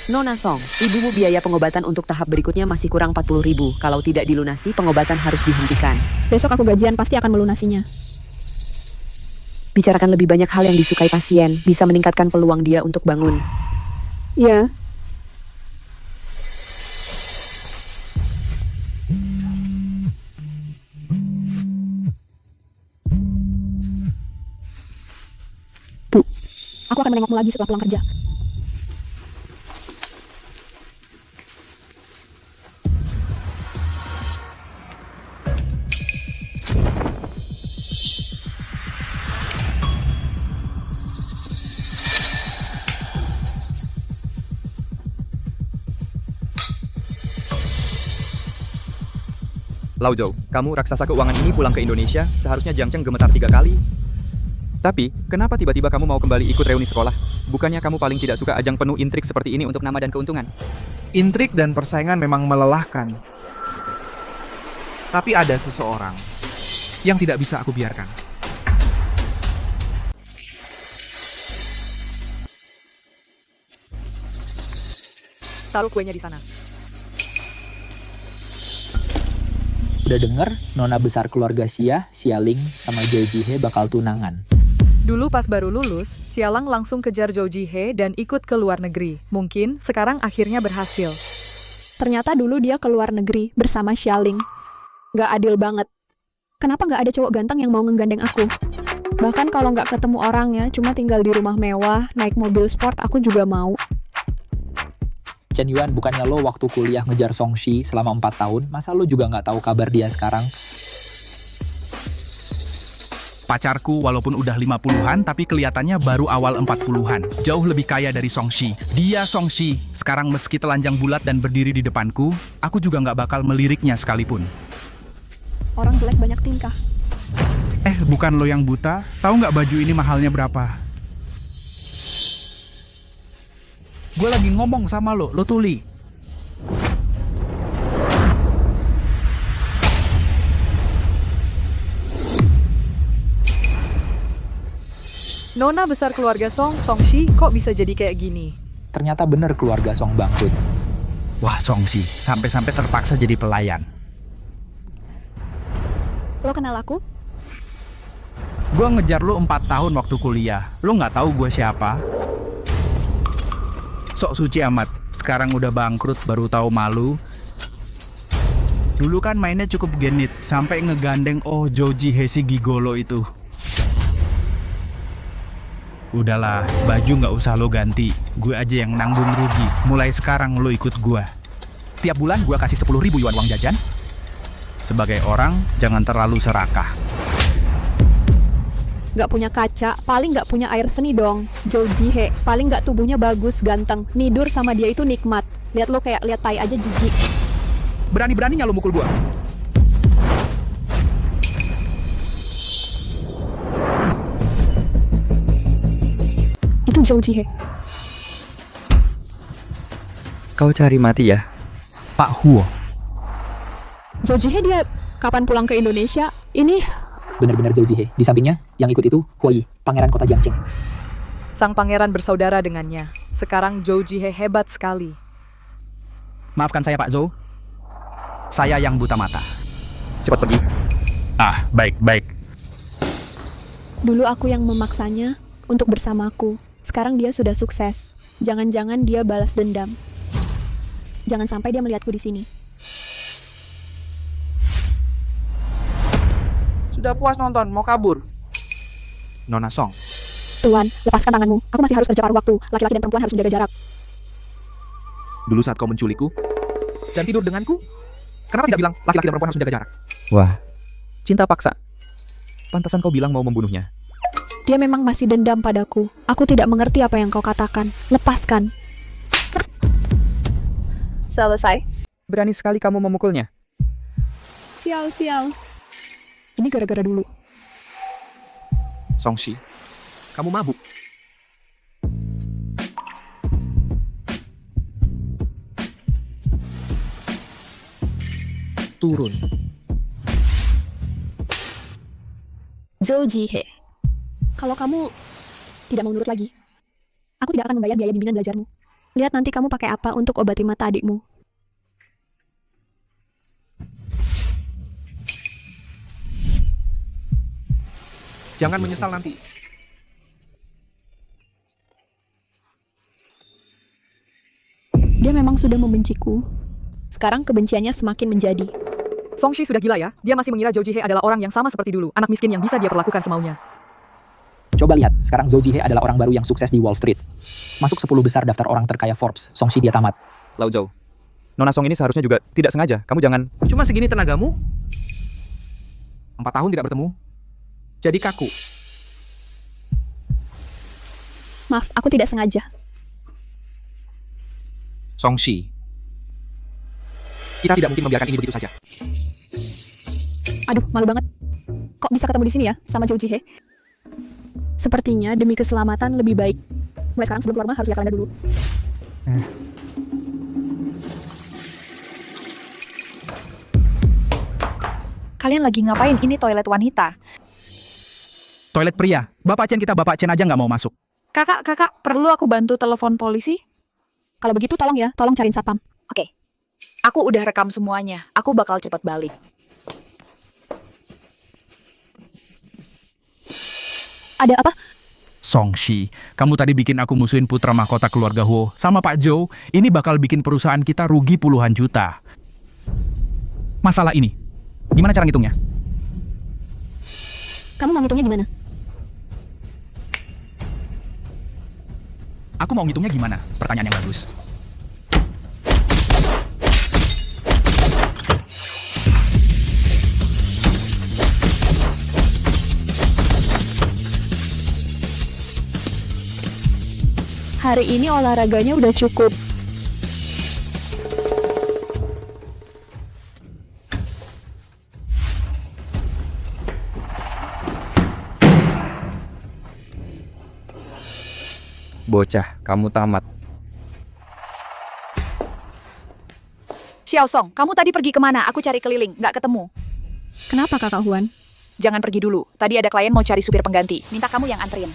Nona Song, ibumu biaya pengobatan untuk tahap berikutnya masih kurang 40.000. Kalau tidak dilunasi, pengobatan harus dihentikan. Besok aku gajian pasti akan melunasinya. Bicarakan lebih banyak hal yang disukai pasien, bisa meningkatkan peluang dia untuk bangun. Iya. Bu, aku akan menengokmu lagi setelah pulang kerja. Lau Zhou, kamu raksasa keuangan ini pulang ke Indonesia, seharusnya Jiang Cheng gemetar 3 kali. Tapi, kenapa tiba-tiba kamu mau kembali ikut reuni sekolah? Bukannya kamu paling tidak suka ajang penuh intrik seperti ini untuk nama dan keuntungan? Intrik dan persaingan memang melelahkan. Tapi ada seseorang yang tidak bisa aku biarkan. Taruh kuenya di sana. Udah denger, nona besar keluarga Xia, Xialing, sama Zhou Jihe bakal tunangan. Dulu pas baru lulus, Xialang langsung kejar Zhou Jihe dan ikut ke luar negeri. Mungkin sekarang akhirnya berhasil. Ternyata dulu dia ke luar negeri bersama Xialing. Gak adil banget. Kenapa gak ada cowok ganteng yang mau ngegandeng aku? Bahkan kalau gak ketemu orangnya, cuma tinggal di rumah mewah, naik mobil sport, aku juga mau. Chen Yuan, bukannya lo waktu kuliah ngejar Songxi selama 4 tahun, masa lo juga nggak tahu kabar dia sekarang? Pacarku walaupun udah 50-an tapi kelihatannya baru awal 40-an. Jauh lebih kaya dari Songxi. Dia Songxi. Sekarang meski telanjang bulat dan berdiri di depanku, aku juga nggak bakal meliriknya sekalipun. Orang jelek banyak tingkah. Bukan lo yang buta? Tahu nggak baju ini mahalnya berapa? Gue lagi ngomong sama lo tuli. Nona besar keluarga Songxi, kok bisa jadi kayak gini? Ternyata bener keluarga Song bangkrut. Wah, Songxi, sampai-sampai terpaksa jadi pelayan. Lo kenal aku? Gue ngejar lo 4 tahun waktu kuliah. Lo nggak tahu gue siapa? Sok suci amat. Sekarang udah bangkrut baru tahu malu. Dulu kan mainnya cukup genit, sampai ngegandeng Zhou Jihe si gigolo itu. Udahlah, baju nggak usah lo ganti. Gue aja yang nanggung rugi. Mulai sekarang lo ikut gue. Tiap bulan gue kasih 10.000 yuan uang jajan. Sebagai orang, jangan terlalu serakah. Gak punya kaca, paling gak punya air seni dong. Zhou Jihe, paling gak tubuhnya bagus, ganteng. Nidur sama dia itu nikmat. Lihat lo kayak lihat tai aja jijik. Berani-beraninya lo mukul gue. Itu Zhou Jihe. Kau cari mati ya? Pak Huo. Zhou Jihe dia kapan pulang ke Indonesia? Ini Bener-bener Zhou Jihe. Di sampingnya, yang ikut itu Huai, pangeran kota Jiangcheng. Sang pangeran bersaudara dengannya. Sekarang Zhou Jihe hebat sekali. Maafkan saya Pak Zhou. Saya yang buta mata. Cepat pergi. Baik. dulu aku yang memaksanya untuk bersamaku. Sekarang dia sudah sukses. Jangan-jangan dia balas dendam. Jangan sampai dia melihatku di sini. Sudah puas nonton, mau kabur? Nona Song. Tuan, lepaskan tanganmu. Aku masih harus kerja paruh waktu. Laki-laki dan perempuan harus menjaga jarak. Dulu saat kau menculikku dan tidur denganku, kenapa tidak bilang laki-laki dan perempuan harus menjaga jarak? Wah, cinta paksa. Pantasan kau bilang mau membunuhnya. Dia memang masih dendam padaku. Aku tidak mengerti apa yang kau katakan. Lepaskan. Selesai. Berani sekali kamu memukulnya. Sial. Ini gara-gara dulu. Songxi, kamu mabuk. Turun. Zhou Jihe. Kalau kamu tidak mau nurut lagi, aku tidak akan membayar biaya bimbingan belajarmu. Lihat nanti kamu pakai apa untuk obati mata adikmu. Jangan menyesal nanti. Dia memang sudah membenciku. Sekarang kebenciannya semakin menjadi. Songshi sudah gila ya. Dia masih mengira Zhou Jihye adalah orang yang sama seperti dulu. Anak miskin yang bisa dia perlakukan semaunya. Coba lihat, sekarang Zhou Jihye adalah orang baru yang sukses di Wall Street. Masuk 10 besar daftar orang terkaya Forbes. Songshi dia tamat. Lau Zhou. Nona Song ini seharusnya juga tidak sengaja. Kamu jangan... Cuma segini tenagamu? 4 tahun tidak bertemu. Jadi kaku. Maaf, aku tidak sengaja. Songshi. Kita tidak mungkin membiarkan ini begitu saja. Aduh, malu banget. Kok bisa ketemu di sini ya, sama Zhou Jihye? Sepertinya demi keselamatan lebih baik. Mulai sekarang sebelum keluar rumah harus lihat kalender dulu. Kalian lagi ngapain? Ini toilet wanita. Toilet pria. Bapak Chen aja nggak mau masuk. Kakak, perlu aku bantu telepon polisi? Kalau begitu tolong ya, tolong cariin satpam. Oke. Aku udah rekam semuanya. Aku bakal cepat balik. Ada apa? Songshi, kamu tadi bikin aku musuhin putra mahkota keluarga Huo sama Pak Zhou. Ini bakal bikin perusahaan kita rugi puluhan juta. Masalah ini, gimana cara ngitungnya? Kamu mau ngitungnya gimana? Aku mau ngitungnya gimana? Pertanyaan yang bagus. Hari ini olahraganya udah cukup. Bocah, kamu tamat. Xiao Song, kamu tadi pergi kemana? Aku cari keliling, nggak ketemu. Kenapa Kakak Huan? Jangan pergi dulu. Tadi ada klien mau cari supir pengganti. Minta kamu yang anterin.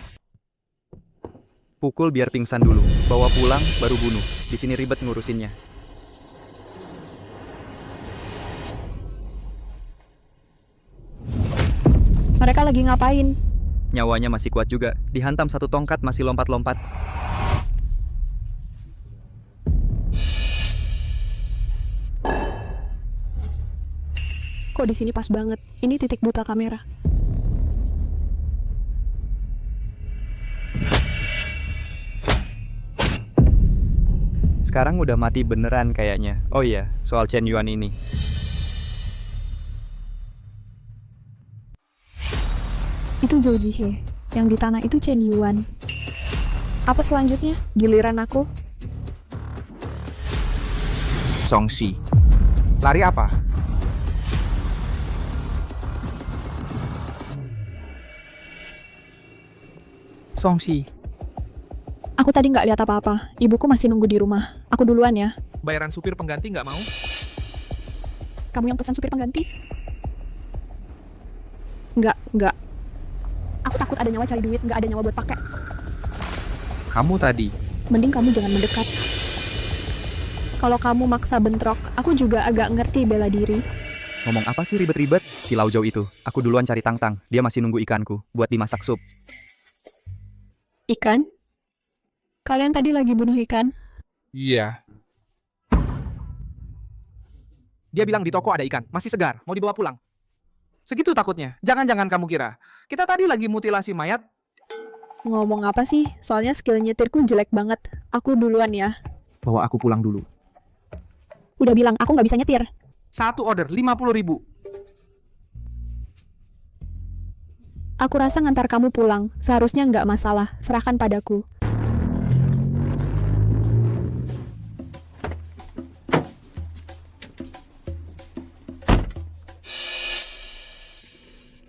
Pukul biar pingsan dulu. Bawa pulang, baru bunuh. Di sini ribet ngurusinnya. Mereka lagi ngapain? Nyawanya masih kuat juga. Dihantam satu tongkat masih lompat-lompat. Kok di sini pas banget? Ini titik buta kamera. Sekarang udah mati beneran kayaknya. Oh iya, soal Chen Yuan ini. Itu Zhou Jihye. Yang di tanah itu Chen Yuan. Apa selanjutnya? Giliran aku? Songshi. Lari apa? Songshi. Aku tadi nggak lihat apa-apa. Ibuku masih nunggu di rumah. Aku duluan ya. Bayaran supir pengganti nggak mau? Kamu yang pesan supir pengganti? Nggak. Aku takut ada nyawa cari duit, nggak ada nyawa buat pakai. Kamu tadi. Mending kamu jangan mendekat. Kalau kamu maksa bentrok, aku juga agak ngerti bela diri. Ngomong apa sih ribet-ribet? Si Lau Zhou itu. Aku duluan cari Tang-Tang. Dia masih nunggu ikanku buat dimasak sup. Ikan? Kalian tadi lagi bunuh ikan? Iya. Dia bilang di toko ada ikan, masih segar, mau dibawa pulang. Segitu takutnya. Jangan-jangan kamu kira. Kita tadi lagi mutilasi mayat. Ngomong apa sih? Soalnya skill nyetirku jelek banget. Aku duluan ya. Bawa aku pulang dulu. Udah bilang, aku nggak bisa nyetir. Satu order, 50.000. Aku rasa ngantar kamu pulang. Seharusnya nggak masalah. Serahkan padaku.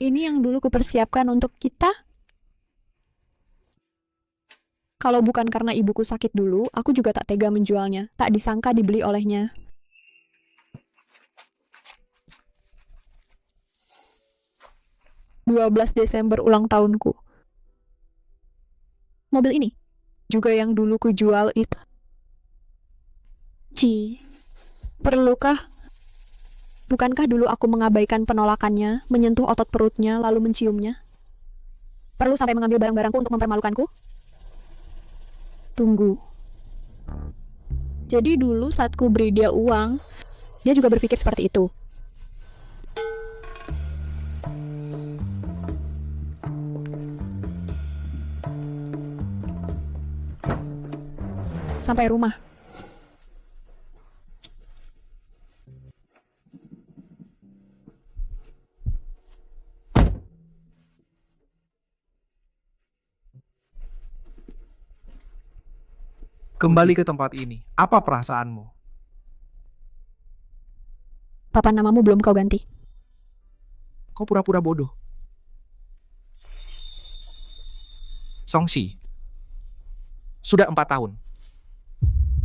Ini yang dulu kupersiapkan untuk kita. Kalau bukan karena ibuku sakit dulu, aku juga tak tega menjualnya. Tak disangka dibeli olehnya. Desember ulang tahunku. Mobil ini juga yang dulu ku jual itu. Ci, perlukah? Bukankah dulu aku mengabaikan penolakannya, menyentuh otot perutnya, lalu menciumnya? Perlu sampai mengambil barang-barangku untuk mempermalukanku? Tunggu. Jadi dulu saat ku beri dia uang, dia juga berpikir seperti itu. Sampai rumah. Kembali ke tempat ini. Apa perasaanmu? Papan namamu belum kau ganti. Kau pura-pura bodoh. Songshi. Sudah 4 tahun.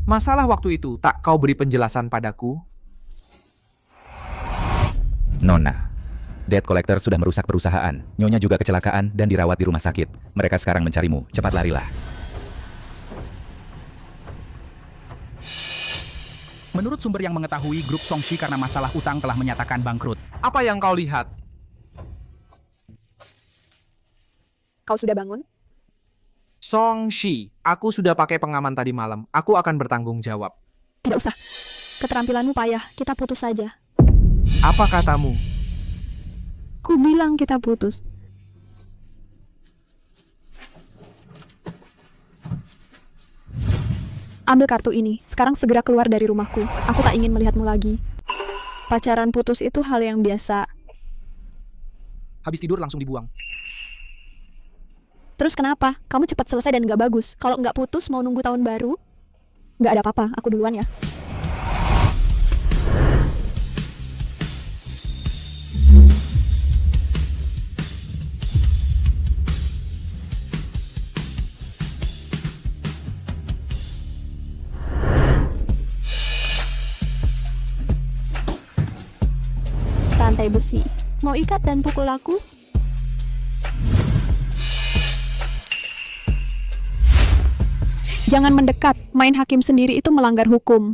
Masalah waktu itu tak kau beri penjelasan padaku? Nona, debt collector sudah merusak perusahaan. Nyonya juga kecelakaan dan dirawat di rumah sakit. Mereka sekarang mencarimu. Cepat larilah. Menurut sumber yang mengetahui, grup Songshi karena masalah utang telah menyatakan bangkrut. Apa yang kau lihat? Kau sudah bangun? Songshi, aku sudah pakai pengaman tadi malam. Aku akan bertanggung jawab. Tidak usah. Keterampilanmu payah, kita putus saja. Apa katamu? Ku bilang kita putus. Ambil kartu ini, sekarang segera keluar dari rumahku. Aku tak ingin melihatmu lagi. Pacaran putus itu hal yang biasa. Habis tidur langsung dibuang. Terus kenapa? Kamu cepat selesai dan gak bagus. Kalau nggak putus, mau nunggu tahun baru? Nggak ada apa-apa, aku duluan ya. Rantai besi. Mau ikat dan pukul aku? Jangan mendekat, main hakim sendiri itu melanggar hukum.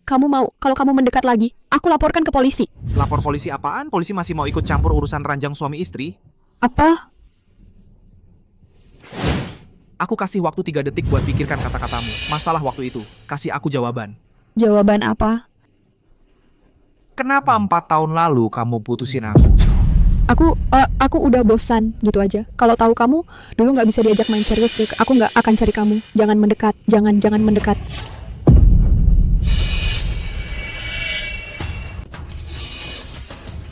Kalau kamu mendekat lagi, aku laporkan ke polisi. Lapor polisi apaan? Polisi masih mau ikut campur urusan ranjang suami istri? Apa? Aku kasih waktu 3 detik buat pikirkan kata-katamu. Masalah waktu itu. Kasih aku jawaban. Jawaban apa? Kenapa 4 tahun lalu kamu putusin aku? Aku udah bosan gitu aja. Kalau tahu kamu dulu nggak bisa diajak main serius, aku nggak akan cari kamu. Jangan mendekat, jangan mendekat.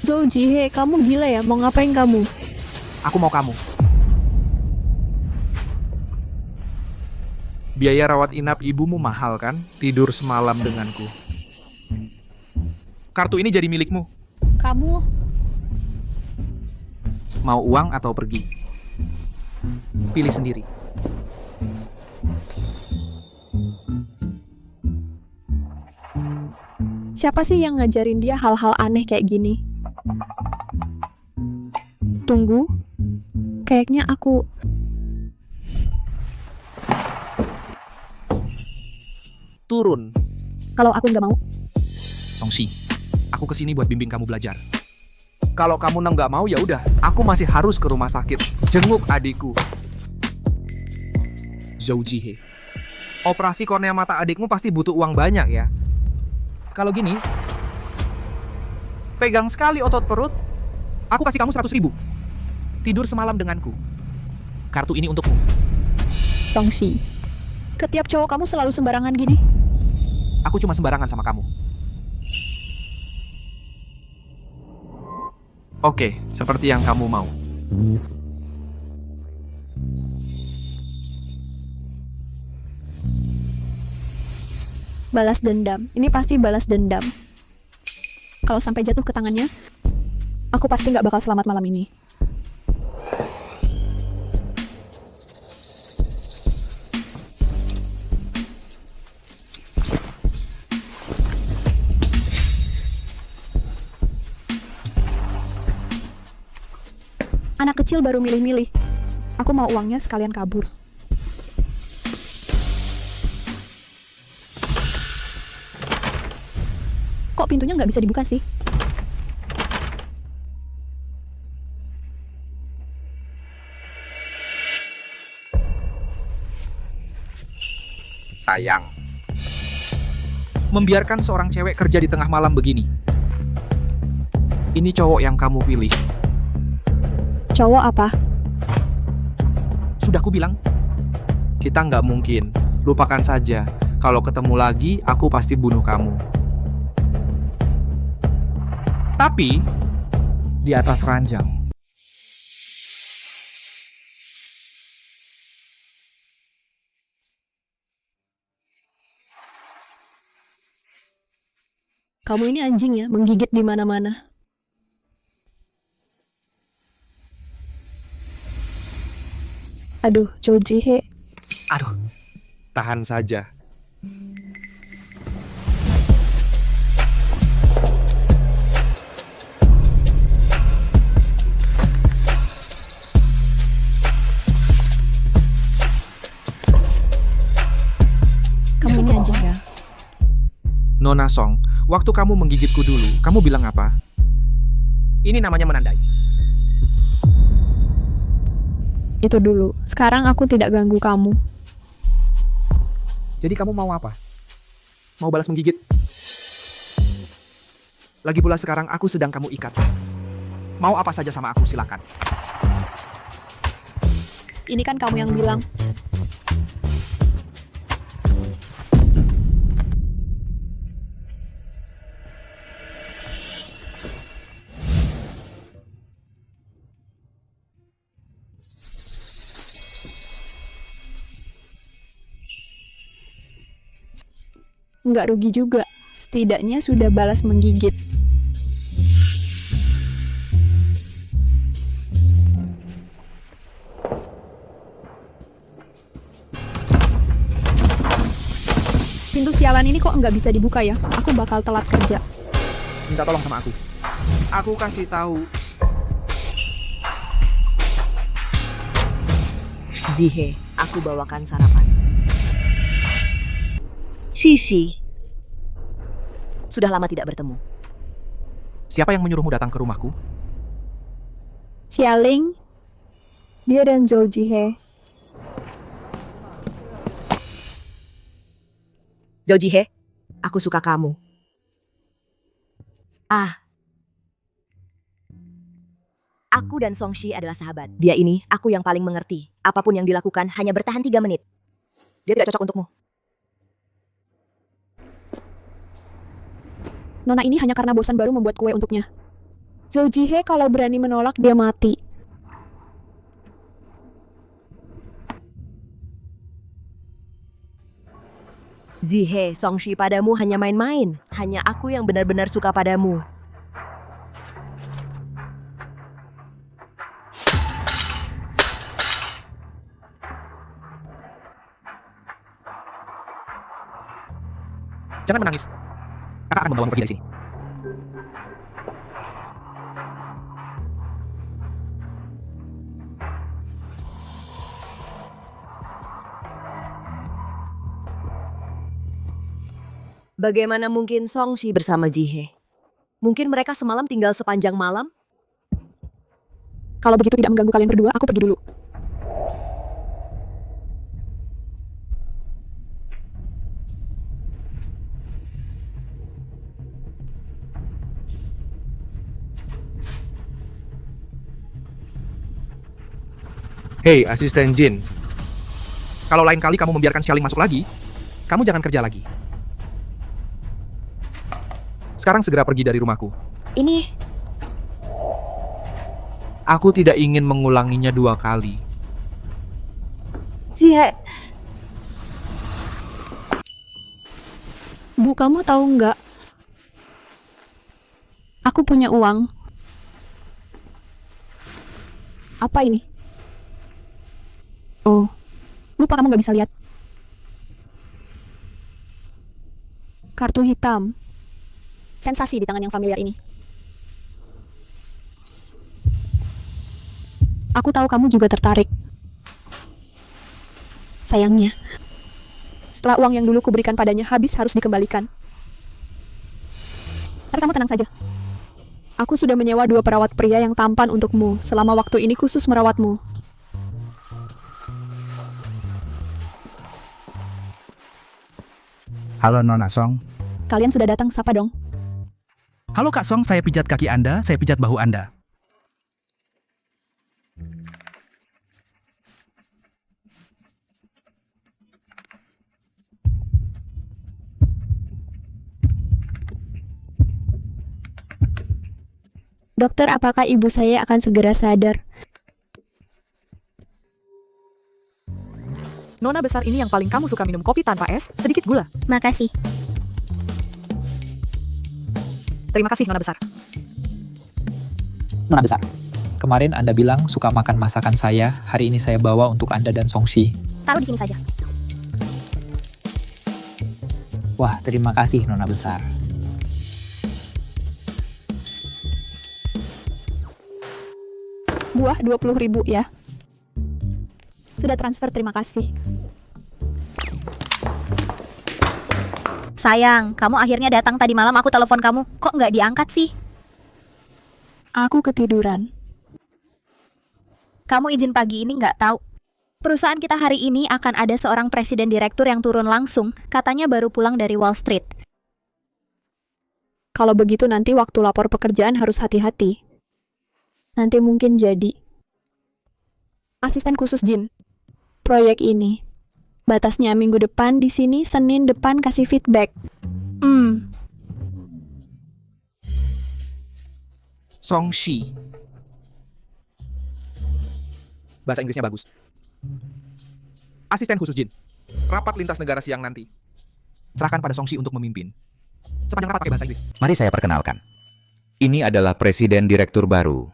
Zhou Jihe, kamu gila ya? Mau ngapain kamu? Aku mau kamu. Biaya rawat inap ibumu mahal kan? Tidur semalam denganku. Kartu ini jadi milikmu. Kamu Mau uang atau pergi? Pilih sendiri. siapa sih yang ngajarin dia hal-hal aneh kayak gini? Tunggu. Kayaknya aku... Turun. Kalau aku nggak mau, Songshi, aku kesini buat bimbing kamu belajar. Kalau kamu nggak mau, ya udah. Aku masih harus ke rumah sakit. Jenguk adikku. Zhou Jihe. Operasi kornea mata adikmu pasti butuh uang banyak ya. Kalau gini, pegang sekali otot perut. Aku kasih kamu 100.000. Tidur semalam denganku. Kartu ini untukmu. Songshi. Ketiap cowok kamu selalu sembarangan gini. Aku cuma sembarangan sama kamu. Oke, seperti yang kamu mau. Balas dendam. Ini pasti balas dendam. Kalau sampai jatuh ke tangannya, aku pasti nggak bakal selamat malam ini. Anak kecil baru milih-milih. Aku mau uangnya sekalian kabur. kok pintunya nggak bisa dibuka sih? Sayang. Membiarkan seorang cewek kerja di tengah malam begini. Ini cowok yang kamu pilih. Cowok apa? Sudah ku bilang. Kita nggak mungkin. Lupakan saja. Kalau ketemu lagi, aku pasti bunuh kamu. Tapi, di atas ranjang. Kamu ini anjing ya, menggigit di mana-mana. Aduh, Jojihe. Aduh, tahan saja. Kamu ini anjing ya. Nona Song, waktu kamu menggigitku dulu, kamu bilang apa? Ini namanya menandai. Itu dulu. Sekarang aku tidak ganggu kamu. Jadi kamu mau apa? Mau balas menggigit? Lagi pula sekarang aku sedang kamu ikat. Mau apa saja sama aku, silakan. Ini kan kamu yang bilang. Nggak rugi juga. Setidaknya sudah balas menggigit. Pintu sialan ini kok nggak bisa dibuka ya? Aku bakal telat kerja. Minta tolong sama aku. Aku kasih tahu. Zihe, aku bawakan sarapan. Shishi. Sudah lama tidak bertemu. Siapa yang menyuruhmu datang ke rumahku? Xialing, dia dan Zhou Jihe. Zhou Jihe, aku suka kamu. Aku dan Songshi adalah sahabat. Dia ini, aku yang paling mengerti. Apapun yang dilakukan hanya bertahan 3 menit. Dia tidak cocok untukmu. Nona ini hanya karena bosan baru membuat kue untuknya. Zhou Jihe kalau berani menolak dia mati. Zihe, Songshi padamu hanya main-main. Hanya aku yang benar-benar suka padamu. Jangan menangis. Kakak akan membawamu pergi dari sini. Bagaimana mungkin Songshi bersama Jihe? Mungkin mereka semalam tinggal sepanjang malam? Kalau begitu tidak mengganggu kalian berdua, aku pergi dulu. Hei, asisten Jin. Kalau lain kali kamu membiarkan Xialing masuk lagi, kamu jangan kerja lagi. Sekarang segera pergi dari rumahku. Ini... Aku tidak ingin mengulanginya 2 kali. Jihe... Bu, kamu tahu nggak? Aku punya uang. Apa ini? Oh, lupa kamu nggak bisa lihat. Kartu hitam. Sensasi di tangan yang familiar ini. Aku tahu kamu juga tertarik. Sayangnya, setelah uang yang dulu kuberikan padanya habis harus dikembalikan. Tapi kamu tenang saja. Aku sudah menyewa 2 perawat pria yang tampan untukmu selama waktu ini khusus merawatmu. Halo Nona Song. Kalian sudah datang, sapa dong. Halo Kak Song, saya pijat kaki Anda, saya pijat bahu Anda. Dokter, apakah ibu saya akan segera sadar? Nona besar ini yang paling kamu suka minum kopi tanpa es, sedikit gula. Makasih. Terima kasih, Nona besar. Nona besar. Kemarin Anda bilang suka makan masakan saya, hari ini saya bawa untuk Anda dan Songshi. Taruh di sini saja. Wah, terima kasih Nona besar. Buah 20.000 ya. Sudah transfer, terima kasih. Sayang, kamu akhirnya datang tadi malam, aku telepon kamu. Kok nggak diangkat sih? Aku ketiduran. Kamu izin pagi ini nggak tahu. Perusahaan kita hari ini akan ada seorang presiden direktur yang turun langsung. Katanya baru pulang dari Wall Street. Kalau begitu nanti waktu lapor pekerjaan harus hati-hati. Nanti mungkin jadi asisten khusus Jin. Proyek ini. Batasnya minggu depan di sini, Senin depan kasih feedback. Songshi. Bahasa Inggrisnya bagus. Asisten khusus Jin. Rapat lintas negara siang nanti. Serahkan pada Songshi untuk memimpin. Sepanjang rapat pakai bahasa Inggris. Mari saya perkenalkan. Ini adalah Presiden Direktur baru.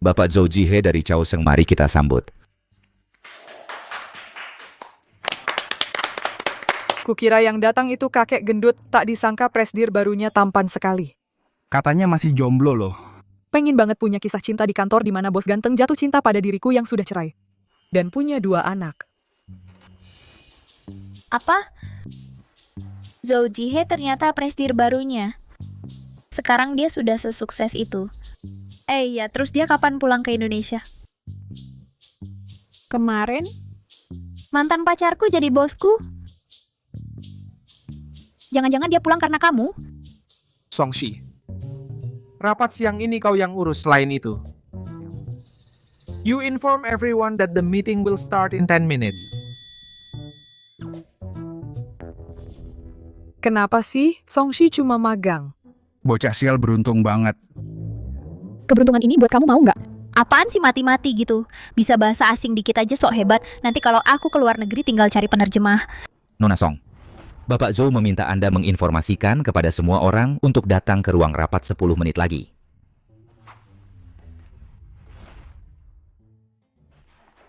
Bapak Zhou Jihe dari Chaoseng, mari kita sambut. Kukira yang datang itu kakek gendut, tak disangka presdir barunya tampan sekali. Katanya masih jomblo loh. Pengen banget punya kisah cinta di kantor di mana bos ganteng jatuh cinta pada diriku yang sudah cerai. Dan punya 2 anak. Apa? Zhou Jihe ternyata presdir barunya. Sekarang dia sudah sesukses itu. Ya, terus dia kapan pulang ke Indonesia? Kemarin, Mantan pacarku jadi bosku. Jangan-jangan dia pulang karena kamu? Songshi. Rapat siang ini kau yang urus selain itu. You inform everyone that the meeting will start in 10 minutes. Kenapa sih Songshi cuma magang? Bocah sial beruntung banget. keberuntungan ini buat kamu, mau nggak? Apaan sih mati-mati gitu? Bisa bahasa asing dikit aja sok hebat. Nanti kalau aku ke luar negeri tinggal cari penerjemah. Nona Song, Bapak Zhou meminta Anda menginformasikan kepada semua orang untuk datang ke ruang rapat 10 menit lagi.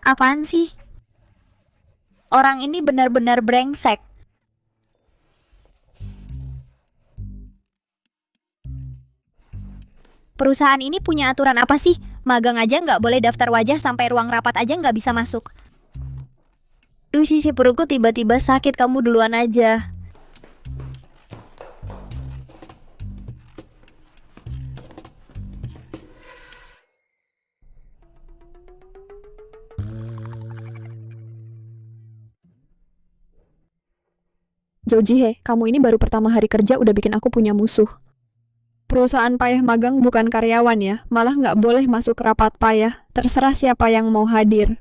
Apaan sih? Orang ini benar-benar brengsek. Perusahaan ini punya aturan apa sih? Magang aja nggak boleh daftar wajah, sampai ruang rapat aja nggak bisa masuk. Duh, sisi perutku tiba-tiba sakit, kamu duluan aja. Zhou Jihe, kamu ini baru pertama hari kerja udah bikin aku punya musuh. Perusahaan payah magang bukan karyawan ya, malah nggak boleh masuk rapat payah. Terserah siapa yang mau hadir.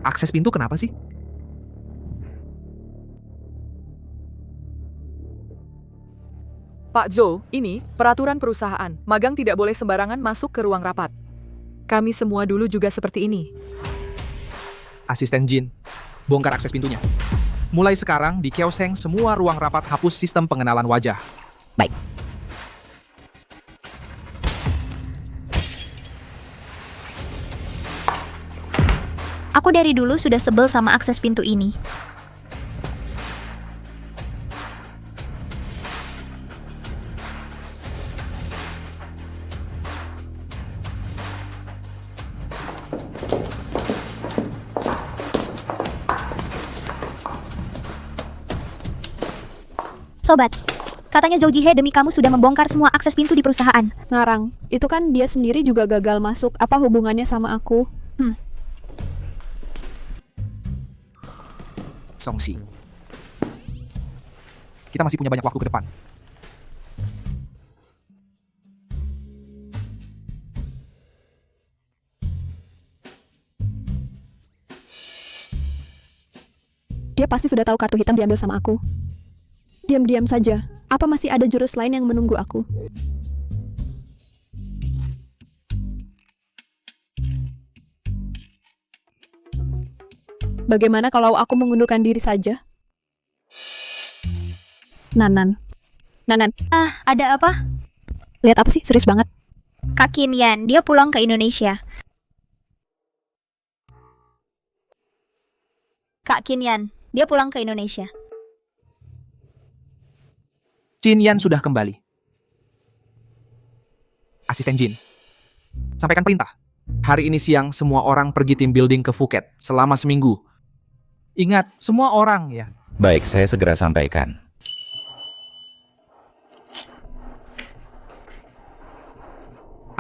Akses pintu kenapa sih? Pak Zhou, ini peraturan perusahaan. Magang tidak boleh sembarangan masuk ke ruang rapat. Kami semua dulu juga seperti ini. Asisten Jin, bongkar akses pintunya. Mulai sekarang di Chaoseng semua ruang rapat hapus sistem pengenalan wajah. Baik. Aku dari dulu sudah sebel sama akses pintu ini. Sobat, katanya Zhou Jihe demi kamu sudah membongkar semua akses pintu di perusahaan. Ngarang, itu kan dia sendiri juga gagal masuk. Apa hubungannya sama aku? Songsi. Kita masih punya banyak waktu ke depan. Dia pasti sudah tahu kartu hitam diambil sama aku. Diam-diam saja. Apa masih ada jurus lain yang menunggu aku? Bagaimana kalau aku mengundurkan diri saja? Nanan. Ah, ada apa? Lihat apa sih? Serius banget. Kak Qinyan, dia pulang ke Indonesia. Kak Qinyan, dia pulang ke Indonesia. Jin Yan sudah kembali. Asisten Jin, sampaikan perintah. Hari ini siang semua orang pergi tim building ke Phuket selama seminggu. Ingat, semua orang ya. Baik, saya segera sampaikan.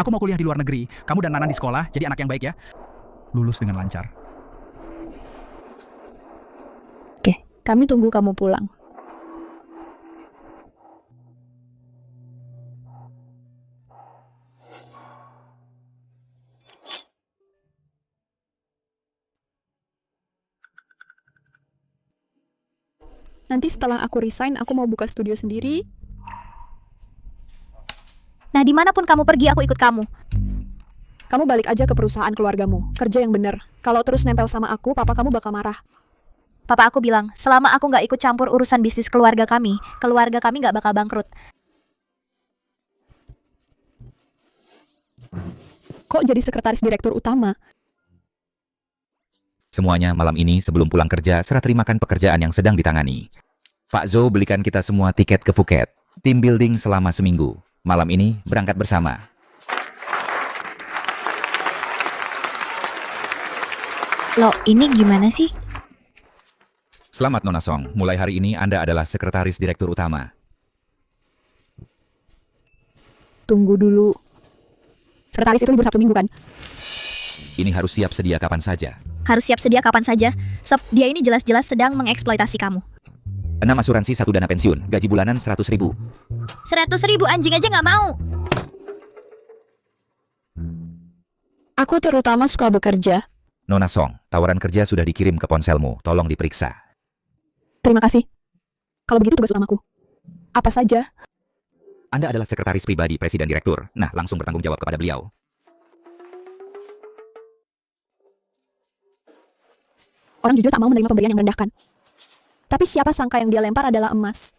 Aku mau kuliah di luar negeri. Kamu dan Nanan di sekolah, jadi anak yang baik ya. Lulus dengan lancar. Oke, kami tunggu kamu pulang. Nanti setelah aku resign, aku mau buka studio sendiri. Nah, dimanapun kamu pergi, aku ikut kamu. Kamu balik aja ke perusahaan keluargamu. Kerja yang bener. Kalau terus nempel sama aku, papa kamu bakal marah. Papa aku bilang, selama aku nggak ikut campur urusan bisnis keluarga kami nggak bakal bangkrut. Kok jadi sekretaris direktur utama? Semuanya malam ini sebelum pulang kerja, serah terimakan pekerjaan yang sedang ditangani. Pak Zhou belikan kita semua tiket ke Phuket. Tim building selama seminggu. Malam ini berangkat bersama. Loh, ini gimana sih? Selamat Nona Song, mulai hari ini Anda adalah sekretaris direktur utama. Tunggu dulu. Sekretaris itu libur Sabtu Minggu kan? Ini harus siap sedia kapan saja. Harus siap sedia kapan saja. Sob, dia ini jelas-jelas sedang mengeksploitasi kamu. 6 asuransi 1 dana pensiun, gaji bulanan 100.000. 100.000 anjing aja nggak mau. Aku terutama suka bekerja. Nona Song, tawaran kerja sudah dikirim ke ponselmu, tolong diperiksa. Terima kasih. Kalau begitu tugas utamaku. Apa saja? Anda adalah sekretaris pribadi Presiden Direktur. Nah, langsung bertanggung jawab kepada beliau. Orang jujur tak mau menerima pemberian yang merendahkan. Tapi siapa sangka yang dia lempar adalah emas.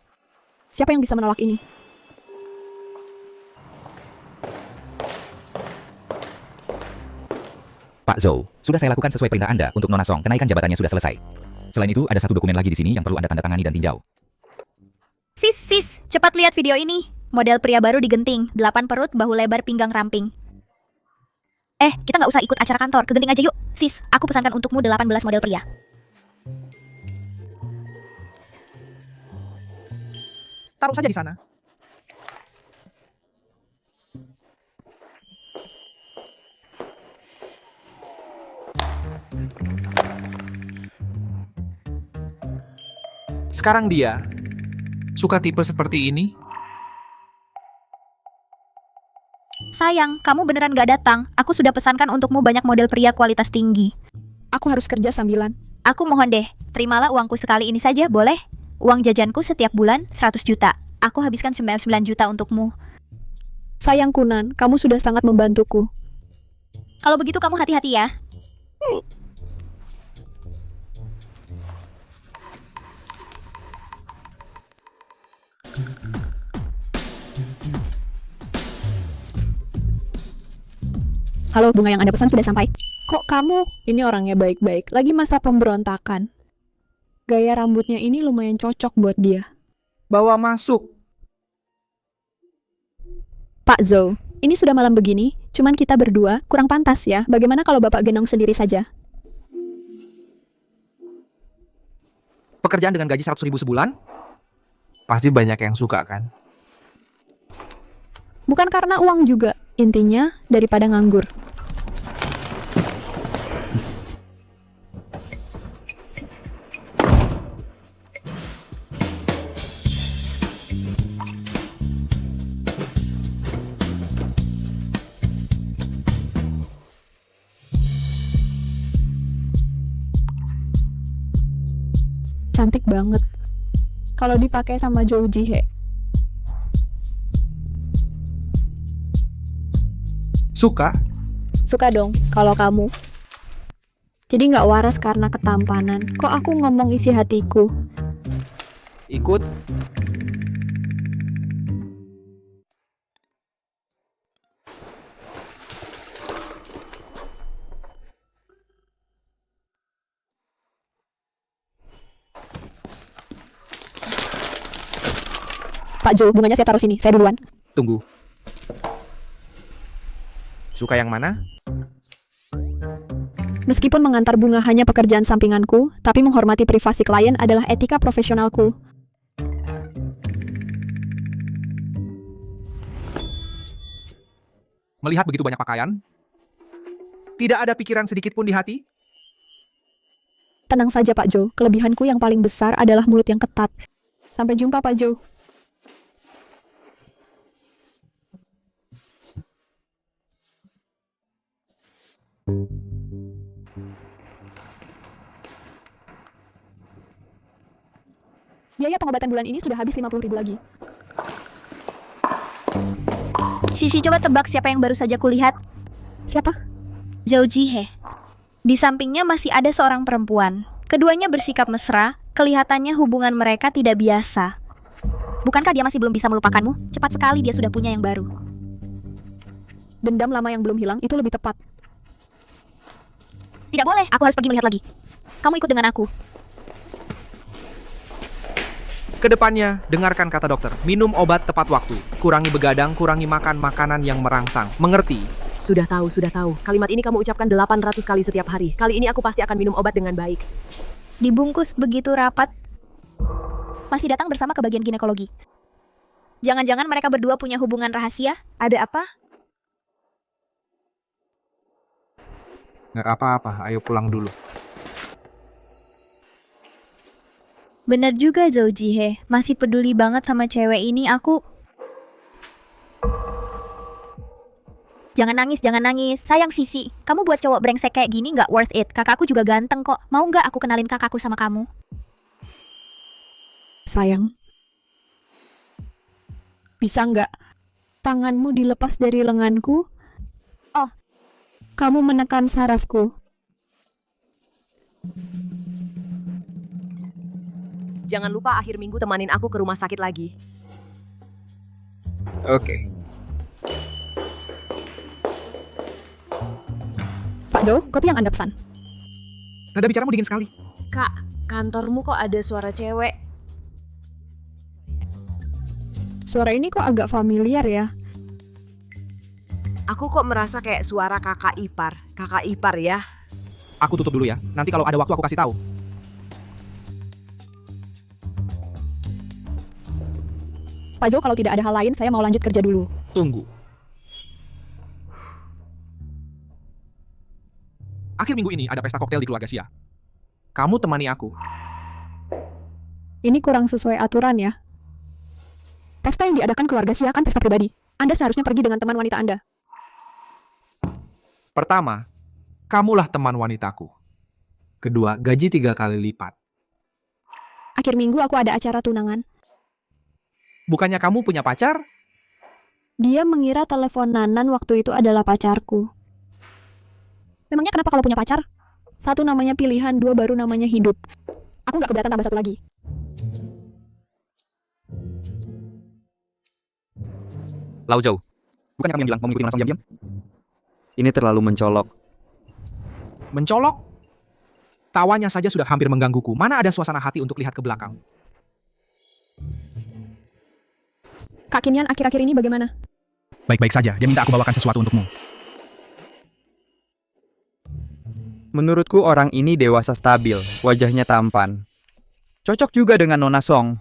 Siapa yang bisa menolak ini? Pak Zhou, sudah saya lakukan sesuai perintah Anda untuk Nona Song. Kenaikan jabatannya sudah selesai. Selain itu, ada satu dokumen lagi di sini yang perlu Anda tanda tangani dan tinjau. Sis, cepat lihat video ini. Model pria baru di genting, 8 perut, bahu lebar, pinggang ramping. Kita nggak usah ikut acara kantor, ke genting aja yuk. Sis, aku pesankan untukmu 18 model pria. Taruh saja di sana. Sekarang dia suka tipe seperti ini. Sayang, kamu beneran gak datang. Aku sudah pesankan untukmu banyak model pria kualitas tinggi. Aku harus kerja sambilan. Aku mohon deh, terimalah uangku sekali ini saja, boleh? Uang jajanku setiap bulan 100 juta. Aku habiskan 99 juta untukmu. Sayang Kunan, kamu sudah sangat membantuku. Kalau begitu kamu hati-hati ya. Halo, bunga yang Anda pesan sudah sampai. Kok kamu? Ini orangnya baik-baik, lagi masa pemberontakan. Gaya rambutnya ini lumayan cocok buat dia. Bawa masuk. Pak Zhou, ini sudah malam begini, cuman kita berdua, kurang pantas ya. Bagaimana kalau Bapak gendong sendiri saja? Pekerjaan dengan gaji 100.000 sebulan? Pasti banyak yang suka kan? Bukan karena uang juga, intinya daripada nganggur. Cantik banget. Kalau dipakai sama Zhou Jihe. Suka? Suka dong, kalau kamu. Jadi nggak waras karena ketampanan. Kok aku ngomong isi hatiku? Ikut? Pak Zhou, bunganya saya taruh sini, saya duluan. Tunggu. Suka yang mana? Meskipun mengantar bunga hanya pekerjaan sampinganku, tapi menghormati privasi klien adalah etika profesionalku. Melihat begitu banyak pakaian? Tidak ada pikiran sedikit pun di hati? Tenang saja Pak Zhou, kelebihanku yang paling besar adalah mulut yang ketat. Sampai jumpa Pak Zhou. Biaya pengobatan bulan ini sudah habis 50.000 lagi. Sisi, coba tebak siapa yang baru saja kulihat. Siapa? Zhou Jihe. Di sampingnya masih ada seorang perempuan. Keduanya bersikap mesra, kelihatannya hubungan mereka tidak biasa. Bukankah dia masih belum bisa melupakanmu? Cepat sekali dia sudah punya yang baru. Dendam lama yang belum hilang itu lebih tepat. Tidak boleh, aku harus pergi melihat lagi. Kamu ikut dengan aku. Kedepannya, dengarkan kata dokter. Minum obat tepat waktu. Kurangi begadang, kurangi makan makanan yang merangsang. Mengerti? Sudah tahu, sudah tahu. Kalimat ini kamu ucapkan 800 kali setiap hari. Kali ini aku pasti akan minum obat dengan baik. Dibungkus begitu rapat. Masih datang bersama ke bagian ginekologi. Jangan-jangan mereka berdua punya hubungan rahasia? Ada apa? Nggak apa-apa, ayo pulang dulu. Bener juga Zhou Jihe, masih peduli banget sama cewek ini. Jangan nangis, jangan nangis. Sayang Sisi, kamu buat cowok brengsek kayak gini nggak worth it. Kakakku juga ganteng kok. Mau nggak aku kenalin kakakku sama kamu? Sayang. Bisa nggak tanganmu dilepas dari lenganku? Oh. Kamu menekan sarafku. Jangan lupa akhir minggu temanin aku ke rumah sakit lagi. Oke. Pak Zhou, kopi yang Anda pesan. Nada bicaramu dingin sekali. Kak, kantormu kok ada suara cewek? Suara ini kok agak familiar ya? Aku kok merasa kayak suara kakak ipar. Kakak ipar ya. Aku tutup dulu ya. Nanti kalau ada waktu aku kasih tahu. Pak Zhou, kalau tidak ada hal lain, saya mau lanjut kerja dulu. Tunggu. Akhir minggu ini ada pesta koktail di keluarga Xia. Kamu temani aku. Ini kurang sesuai aturan ya. Pesta yang diadakan keluarga Xia kan pesta pribadi. Anda seharusnya pergi dengan teman wanita Anda. Pertama, kamulah teman wanitaku. Kedua, gaji 3 kali lipat. Akhir minggu aku ada acara tunangan. Bukannya kamu punya pacar? Dia mengira teleponanan waktu itu adalah pacarku. Memangnya kenapa kalau punya pacar? Satu namanya pilihan, dua baru namanya hidup. Aku nggak keberatan tambah satu lagi. Lau Zhou, bukannya kamu yang bilang mau ngikutin orang diam-diam? Ini terlalu mencolok. Mencolok? Tawanya saja sudah hampir menggangguku. Mana ada suasana hati untuk lihat ke belakang? Kak Kinyan akhir-akhir ini bagaimana? Baik-baik saja, dia minta aku bawakan sesuatu untukmu. Menurutku orang ini dewasa stabil, wajahnya tampan. Cocok juga dengan Nona Song.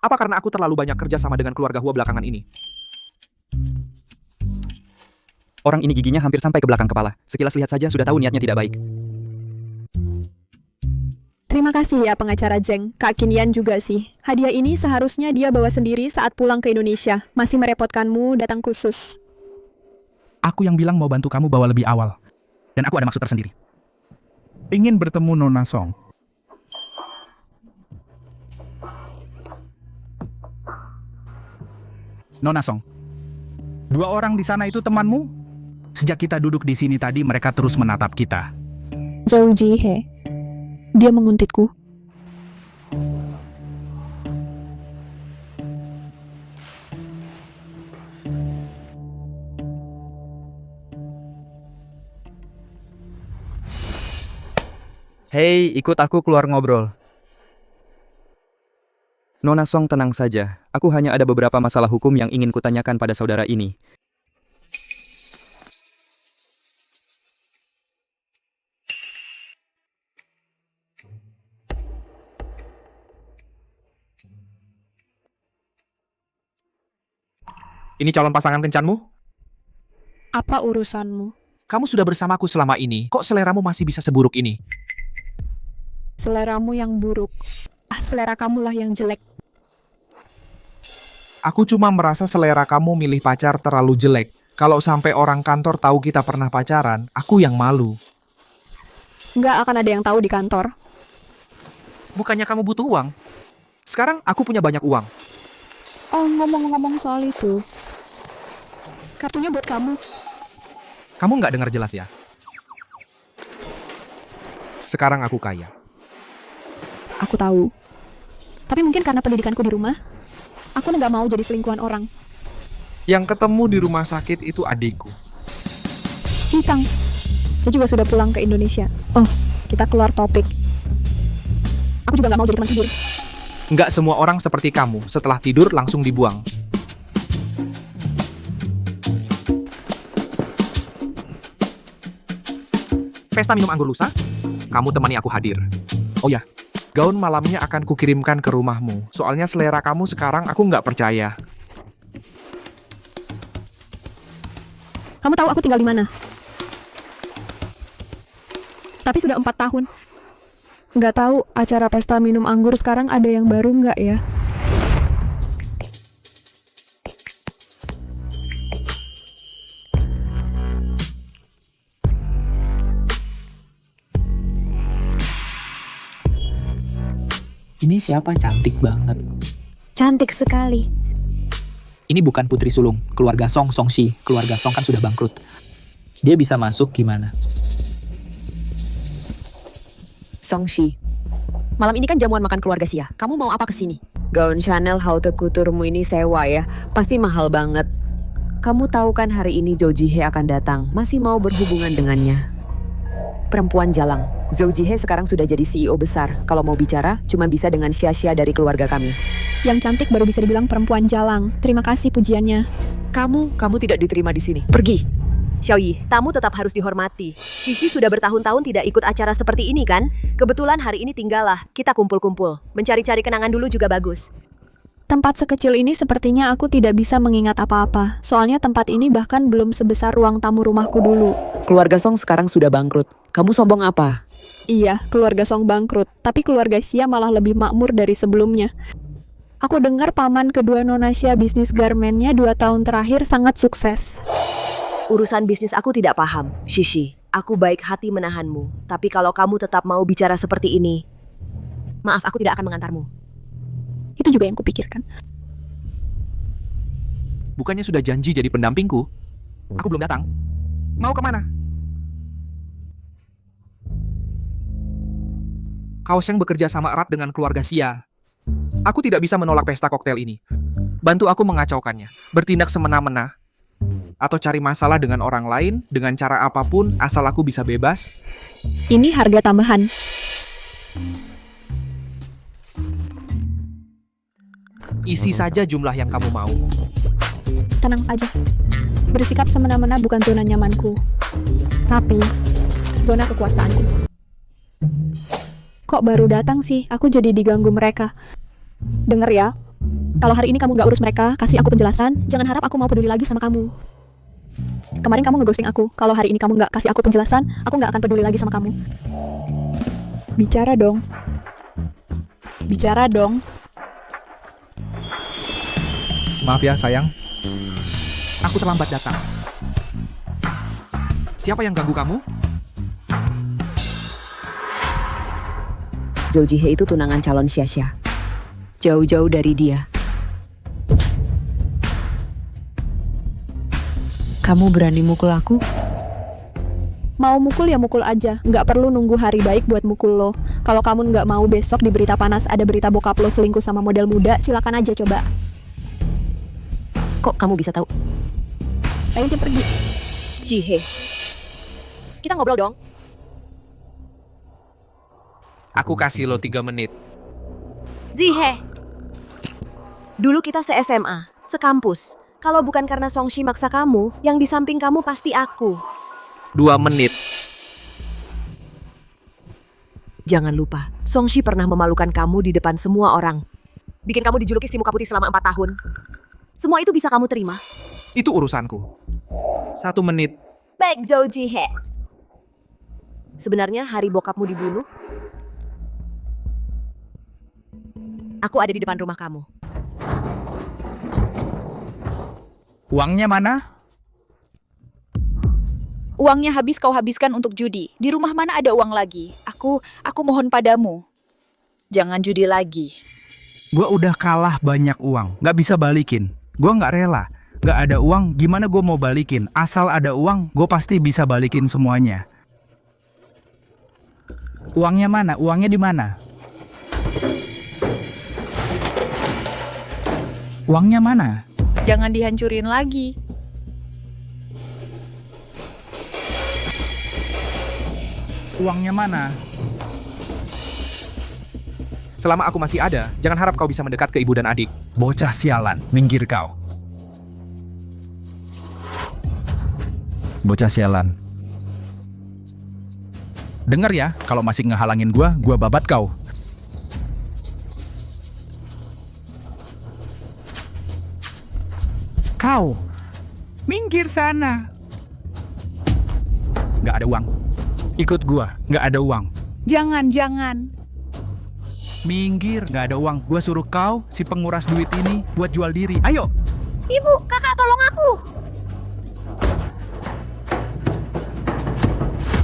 Apa karena aku terlalu banyak kerja sama dengan keluarga Hua belakangan ini? Orang ini giginya hampir sampai ke belakang kepala. Sekilas lihat saja sudah tahu niatnya tidak baik. Terima kasih ya pengacara Zeng. Kak Kinyan juga sih. Hadiah ini seharusnya dia bawa sendiri saat pulang ke Indonesia. Masih merepotkanmu datang khusus. Aku yang bilang mau bantu kamu bawa lebih awal. Dan aku ada maksud tersendiri. Ingin bertemu Nona Song. Nona Song, 2 orang di sana itu temanmu? Sejak kita duduk di sini tadi, mereka terus menatap kita. Zhou Jihe. Dia menguntitku. Hei, ikut aku keluar ngobrol. Nona Song, tenang saja. Aku hanya ada beberapa masalah hukum yang ingin kutanyakan pada saudara ini. Ini calon pasangan kencanmu? Apa urusanmu? Kamu sudah bersamaku selama ini. Kok seleramu masih bisa seburuk ini? Seleramu yang buruk. Selera kamulah yang jelek. Aku cuma merasa selera kamu milih pacar terlalu jelek. Kalau sampai orang kantor tahu kita pernah pacaran, aku yang malu. Nggak akan ada yang tahu di kantor. Bukannya kamu butuh uang? Sekarang aku punya banyak uang. Oh, ngomong-ngomong soal itu. Kartunya buat kamu. Kamu nggak dengar jelas ya? Sekarang aku kaya. Aku tahu. Tapi mungkin karena pendidikanku di rumah, aku nggak mau jadi selingkuhan orang. Yang ketemu di rumah sakit itu adikku. Citang, dia juga sudah pulang ke Indonesia. Oh, kita keluar topik. Aku juga nggak mau jadi teman tidur. Nggak semua orang seperti kamu, setelah tidur langsung dibuang. Pesta minum anggur lusa? Kamu temani aku hadir. Oh ya, gaun malamnya akan kukirimkan ke rumahmu. Soalnya selera kamu sekarang aku nggak percaya. Kamu tahu aku tinggal di mana? Tapi sudah 4 tahun. Nggak tahu acara pesta minum anggur sekarang ada yang baru nggak ya? Ini siapa? Cantik banget. Cantik sekali. Ini bukan Putri Sulung, keluarga Songshi. Keluarga Song kan sudah bangkrut. Dia bisa masuk gimana? Songshi, malam ini kan jamuan makan keluarga Sia. Kamu mau apa kesini? Gaun Chanel haute couturemu ini sewa ya, pasti mahal banget. Kamu tahu kan hari ini Zhou Jihe akan datang, masih mau berhubungan dengannya. Perempuan jalang, Zhou Jihe sekarang sudah jadi CEO besar. Kalau mau bicara, cuma bisa dengan Xia dari keluarga kami. Yang cantik baru bisa dibilang perempuan jalang. Terima kasih pujiannya. Kamu tidak diterima di sini. Pergi. Xiaoyi, tamu tetap harus dihormati. Shishi sudah bertahun-tahun tidak ikut acara seperti ini kan? Kebetulan hari ini tinggallah, kita kumpul-kumpul. Mencari-cari kenangan dulu juga bagus. Tempat sekecil ini sepertinya aku tidak bisa mengingat apa-apa. Soalnya tempat ini bahkan belum sebesar ruang tamu rumahku dulu. Keluarga Song sekarang sudah bangkrut. Kamu sombong apa? Iya, keluarga Song bangkrut. Tapi keluarga Xia malah lebih makmur dari sebelumnya. Aku dengar paman kedua Nona Xia bisnis garmennya 2 tahun terakhir sangat sukses. Urusan bisnis aku tidak paham, Shishi. Aku baik hati menahanmu. Tapi kalau kamu tetap mau bicara seperti ini, maaf, aku tidak akan mengantarmu. Itu juga yang kupikirkan. Bukannya sudah janji jadi pendampingku? Aku belum datang. Mau kemana? Kau Seng bekerja sama erat dengan keluarga Xia. Aku tidak bisa menolak pesta koktail ini. Bantu aku mengacaukannya. Bertindak semena-mena. Atau cari masalah dengan orang lain dengan cara apapun asal aku bisa bebas? Ini harga tambahan. Isi saja jumlah yang kamu mau. Tenang saja. Bersikap semena-mena bukan zona nyamanku. Tapi, zona kekuasaanku. Kok baru datang sih? Aku jadi diganggu mereka. Dengar ya, kalau hari ini kamu gak urus mereka, kasih aku penjelasan, jangan harap aku mau peduli lagi sama kamu. Kemarin kamu ngeghosting aku, kalau hari ini kamu gak kasih aku penjelasan, aku gak akan peduli lagi sama kamu. Bicara dong. Bicara dong. Maaf ya sayang, aku terlambat datang. Siapa yang ganggu kamu? Zhou Jihe itu tunangan calon Xia. Jauh-jauh dari dia. Kamu berani mukul aku? Mau mukul ya mukul aja, nggak perlu nunggu hari baik buat mukul lo. Kalau kamu nggak mau besok di berita panas ada berita bokap lo selingkuh sama model muda, silakan aja coba. Kok kamu bisa tahu? Ayo dia pergi. Jihe. Kita ngobrol dong. Aku kasih lo 3 menit. Jihe. Dulu kita se-SMA, sekampus. Kalau bukan karena Songshi maksa kamu, yang di samping kamu pasti aku. 2 menit. Jangan lupa, Songshi pernah memalukan kamu di depan semua orang. Bikin kamu dijuluki si muka putih selama 4 tahun. Semua itu bisa kamu terima. Itu urusanku. 1 menit. Baik, Zhou Jihe. Sebenarnya hari bokapmu dibunuh, aku ada di depan rumah kamu. Uangnya mana? Uangnya habis kau habiskan untuk judi. Di rumah mana ada uang lagi? Aku mohon padamu. Jangan judi lagi. Gua udah kalah banyak uang, nggak bisa balikin. Gua nggak rela. Nggak ada uang, gimana gua mau balikin? Asal ada uang, gua pasti bisa balikin semuanya. Uangnya mana? Uangnya di mana? Uangnya mana? Jangan dihancurin lagi. Uangnya mana? Selama aku masih ada, jangan harap kau bisa mendekat ke ibu dan adik. Bocah sialan, minggir kau. Bocah sialan. Dengar ya, kalau masih ngehalangin gua babat kau. Kau, minggir sana. Nggak ada uang. Ikut gua, nggak ada uang. Jangan. Minggir, nggak ada uang. Gua suruh kau, si penguras duit ini, buat jual diri. Ayo. Ibu, kakak tolong aku.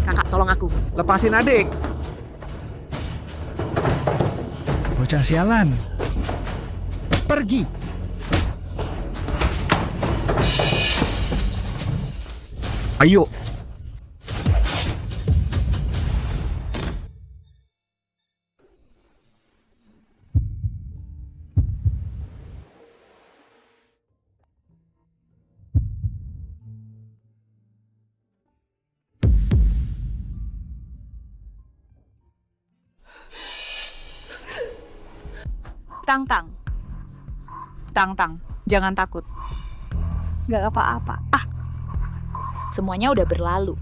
Kakak, tolong aku. Lepasin adik. Bocah sialan. Pergi. Ayo. Tang, jangan takut. Gak apa-apa. Semuanya udah berlalu.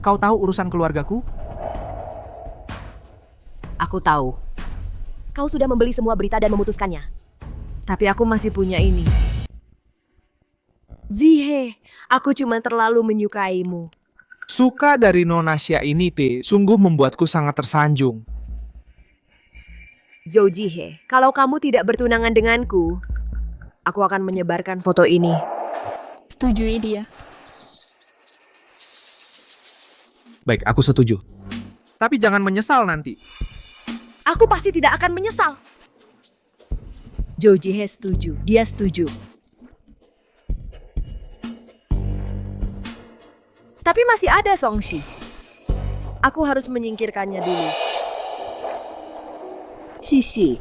Kau tahu urusan keluargaku? Aku tahu. Kau sudah membeli semua berita dan memutuskannya. Tapi aku masih punya ini. Zihe, aku cuma terlalu menyukaimu. Suka dari Nona Xia ini, Pe, sungguh membuatku sangat tersanjung. Zhou Jihe, kalau kamu tidak bertunangan denganku, aku akan menyebarkan foto ini. Setujui dia. Baik, aku setuju. Tapi jangan menyesal nanti. Aku pasti tidak akan menyesal. Zhou Jihe setuju, dia setuju. Tapi masih ada Songshi. Aku harus menyingkirkannya dulu. Shishi.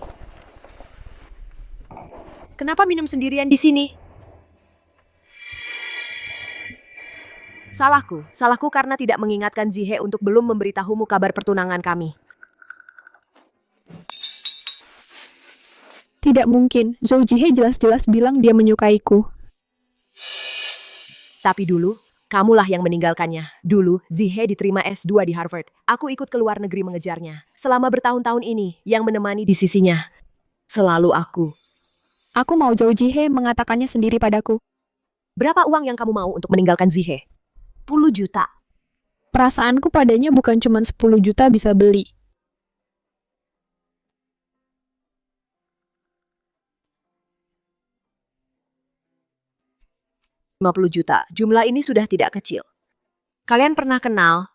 Kenapa minum sendirian di sini? Salahku karena tidak mengingatkan Zihe untuk belum memberitahumu kabar pertunangan kami. Tidak mungkin, Zhou Jihe jelas-jelas bilang dia menyukaiku. Tapi dulu, kamulah yang meninggalkannya. Dulu, Zihe diterima S2 di Harvard. Aku ikut ke luar negeri mengejarnya. Selama bertahun-tahun ini, yang menemani di sisinya. Selalu aku. Aku mau Zhou Jihe mengatakannya sendiri padaku. Berapa uang yang kamu mau untuk meninggalkan Zihe? 10 juta. Perasaanku padanya bukan cuma 10 juta bisa beli. $50 juta. Jumlah ini sudah tidak kecil. Kalian pernah kenal?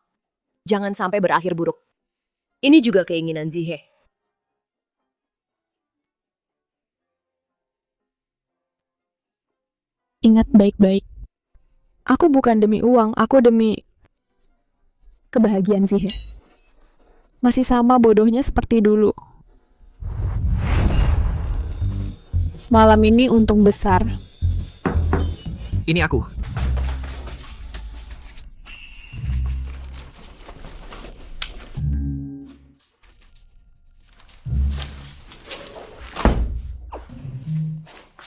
Jangan sampai berakhir buruk. Ini juga keinginan Zihe. Ingat baik-baik. Aku bukan demi uang, aku demi kebahagiaan Zihe. Masih sama bodohnya seperti dulu. Malam ini untung besar. Ini aku.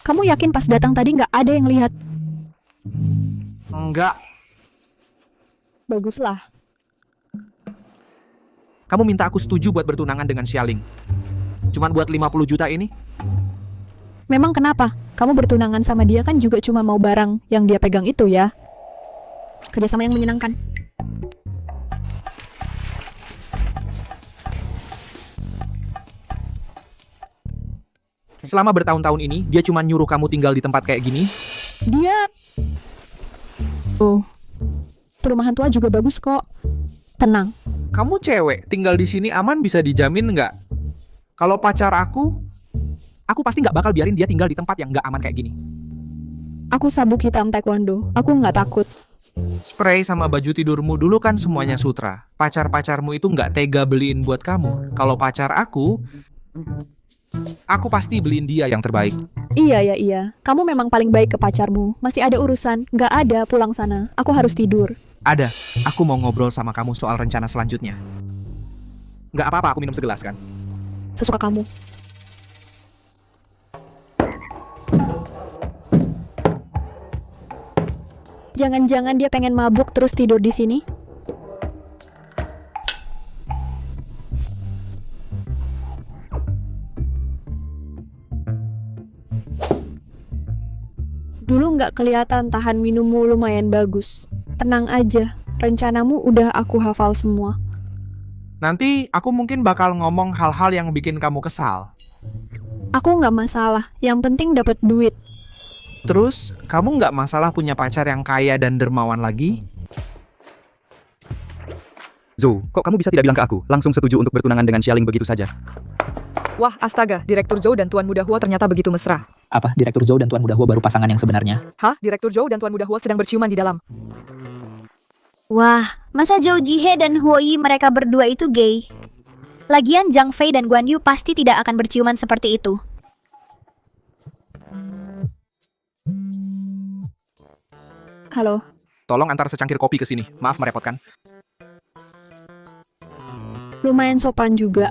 Kamu yakin pas datang tadi nggak ada yang lihat? Enggak. Baguslah. Kamu minta aku setuju buat bertunangan dengan Xialing. Cuman buat 50 juta ini? Memang kenapa? Kamu bertunangan sama dia kan juga cuma mau barang yang dia pegang itu ya. Kerjasama yang menyenangkan. Selama bertahun-tahun ini, dia cuma nyuruh kamu tinggal di tempat kayak gini. Dia... Oh, perumahan tua juga bagus kok. Tenang. Kamu cewek, tinggal di sini aman bisa dijamin nggak? Kalau pacar aku pasti nggak bakal biarin dia tinggal di tempat yang nggak aman kayak gini. Aku sabuk hitam taekwondo. Aku nggak takut. Spray sama baju tidurmu dulu kan semuanya sutra. Pacar-pacarmu itu nggak tega beliin buat kamu. Kalau pacar aku pasti beliin dia yang terbaik. Iya. Kamu memang paling baik ke pacarmu. Masih ada urusan. Nggak ada, pulang sana. Aku harus tidur. Ada, aku mau ngobrol sama kamu soal rencana selanjutnya. Nggak apa-apa aku minum segelas kan? Sesuka kamu. Jangan-jangan dia pengen mabuk terus tidur di sini? Dulu nggak kelihatan tahan minummu lumayan bagus. Tenang aja, rencanamu udah aku hafal semua. Nanti aku mungkin bakal ngomong hal-hal yang bikin kamu kesal. Aku nggak masalah, yang penting dapat duit. Terus, kamu nggak masalah punya pacar yang kaya dan dermawan lagi? Zhou, kok kamu bisa tidak bilang ke aku? Langsung setuju untuk bertunangan dengan Xialing begitu saja. Wah, astaga, Direktur Zhou dan Tuan Muda Hua ternyata begitu mesra. Apa, Direktur Zhou dan Tuan Muda Hua baru pasangan yang sebenarnya? Hah? Direktur Zhou dan Tuan Muda Hua sedang berciuman di dalam. Wah, masa Zhou Jihe dan Huo Yi mereka berdua itu gay? Lagian Zhang Fei dan Guan Yu pasti tidak akan berciuman seperti itu. Halo. Tolong antar secangkir kopi ke sini. Maaf merepotkan. Lumayan sopan juga.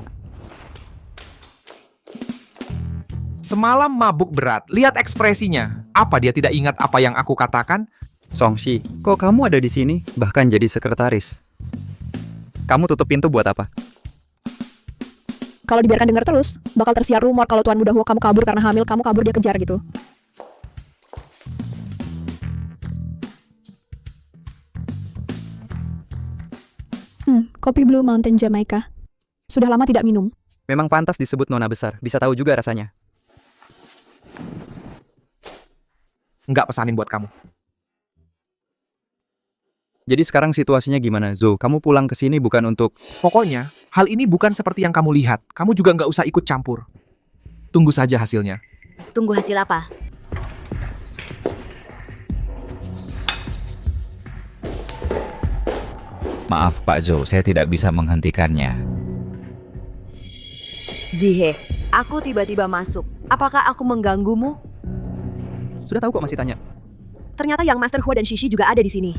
Semalam mabuk berat. Lihat ekspresinya. Apa dia tidak ingat apa yang aku katakan? Songshi, kok kamu ada di sini? Bahkan jadi sekretaris. Kamu tutup pintu buat apa? Kalau dibiarkan dengar terus, bakal tersiar rumor kalau Tuan Muda Hua kamu kabur karena hamil, kamu kabur dia kejar gitu. Kopi Blue Mountain Jamaica. Sudah lama tidak minum. Memang pantas disebut nona besar. Bisa tahu juga rasanya. Nggak pesanin buat kamu. Jadi sekarang situasinya gimana, Zhou? Kamu pulang ke sini bukan untuk... Pokoknya, hal ini bukan seperti yang kamu lihat. Kamu juga nggak usah ikut campur. Tunggu saja hasilnya. Tunggu hasil apa? Maaf Pak Zhou, saya tidak bisa menghentikannya. Zihe, aku tiba-tiba masuk. Apakah aku mengganggumu? Sudah tahu kok masih tanya. Ternyata yang Master Hua dan Shishi juga ada di sini.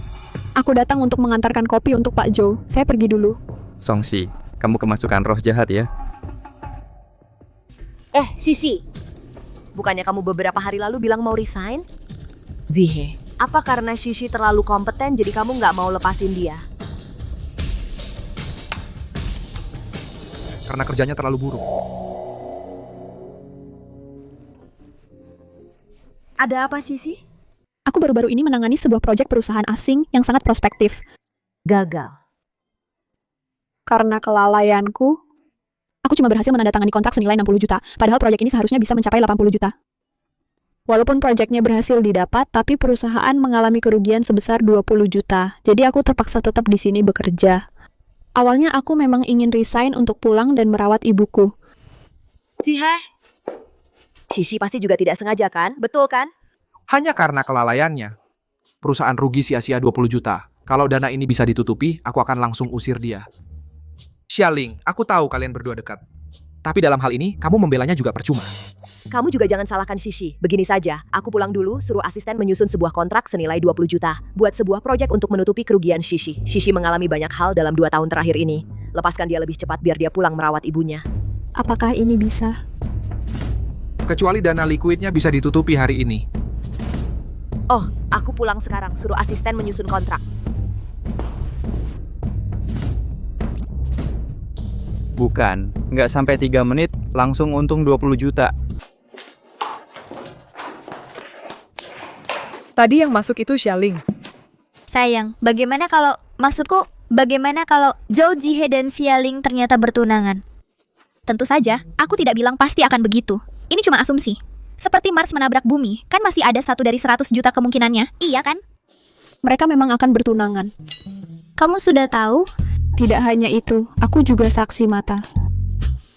Aku datang untuk mengantarkan kopi untuk Pak Zhou. Saya pergi dulu. Songshi, kamu kemasukan roh jahat ya? Shishi. Bukannya kamu beberapa hari lalu bilang mau resign? Zihe, apa karena Shishi terlalu kompeten jadi kamu nggak mau lepasin dia? Karena kerjanya terlalu buruk. Ada apa Shishi? Aku baru-baru ini menangani sebuah proyek perusahaan asing yang sangat prospektif. Gagal. Karena kelalaianku, aku cuma berhasil menandatangani kontrak senilai 60 juta, padahal proyek ini seharusnya bisa mencapai 80 juta. Walaupun proyeknya berhasil didapat, tapi perusahaan mengalami kerugian sebesar 20 juta. Jadi aku terpaksa tetap di sini bekerja. Awalnya aku memang ingin resign untuk pulang dan merawat ibuku. Zihe. Shishi pasti juga tidak sengaja kan? Betul kan? Hanya karena kelalaiannya. Perusahaan rugi sia-sia 20 juta. Kalau dana ini bisa ditutupi, aku akan langsung usir dia. Xialing, aku tahu kalian berdua dekat. Tapi dalam hal ini, kamu membelanya juga percuma. Kamu juga jangan salahkan Shishi. Begini saja, aku pulang dulu, suruh asisten menyusun sebuah kontrak senilai 20 juta. Buat sebuah proyek untuk menutupi kerugian Shishi. Shishi mengalami banyak hal dalam 2 tahun terakhir ini. Lepaskan dia lebih cepat biar dia pulang merawat ibunya. Apakah ini bisa? Kecuali dana likuidnya bisa ditutupi hari ini. Oh, aku pulang sekarang, suruh asisten menyusun kontrak. Bukan, nggak sampai 3 menit, langsung untung 20 juta. Tadi yang masuk itu Xialing. Sayang, bagaimana kalau Zhou Jihe dan Xialing ternyata bertunangan? Tentu saja, aku tidak bilang pasti akan begitu. Ini cuma asumsi. Seperti Mars menabrak bumi, kan masih ada 1 dari 100 juta kemungkinannya, iya kan? Mereka memang akan bertunangan. Kamu sudah tahu? Tidak hanya itu, aku juga saksi mata.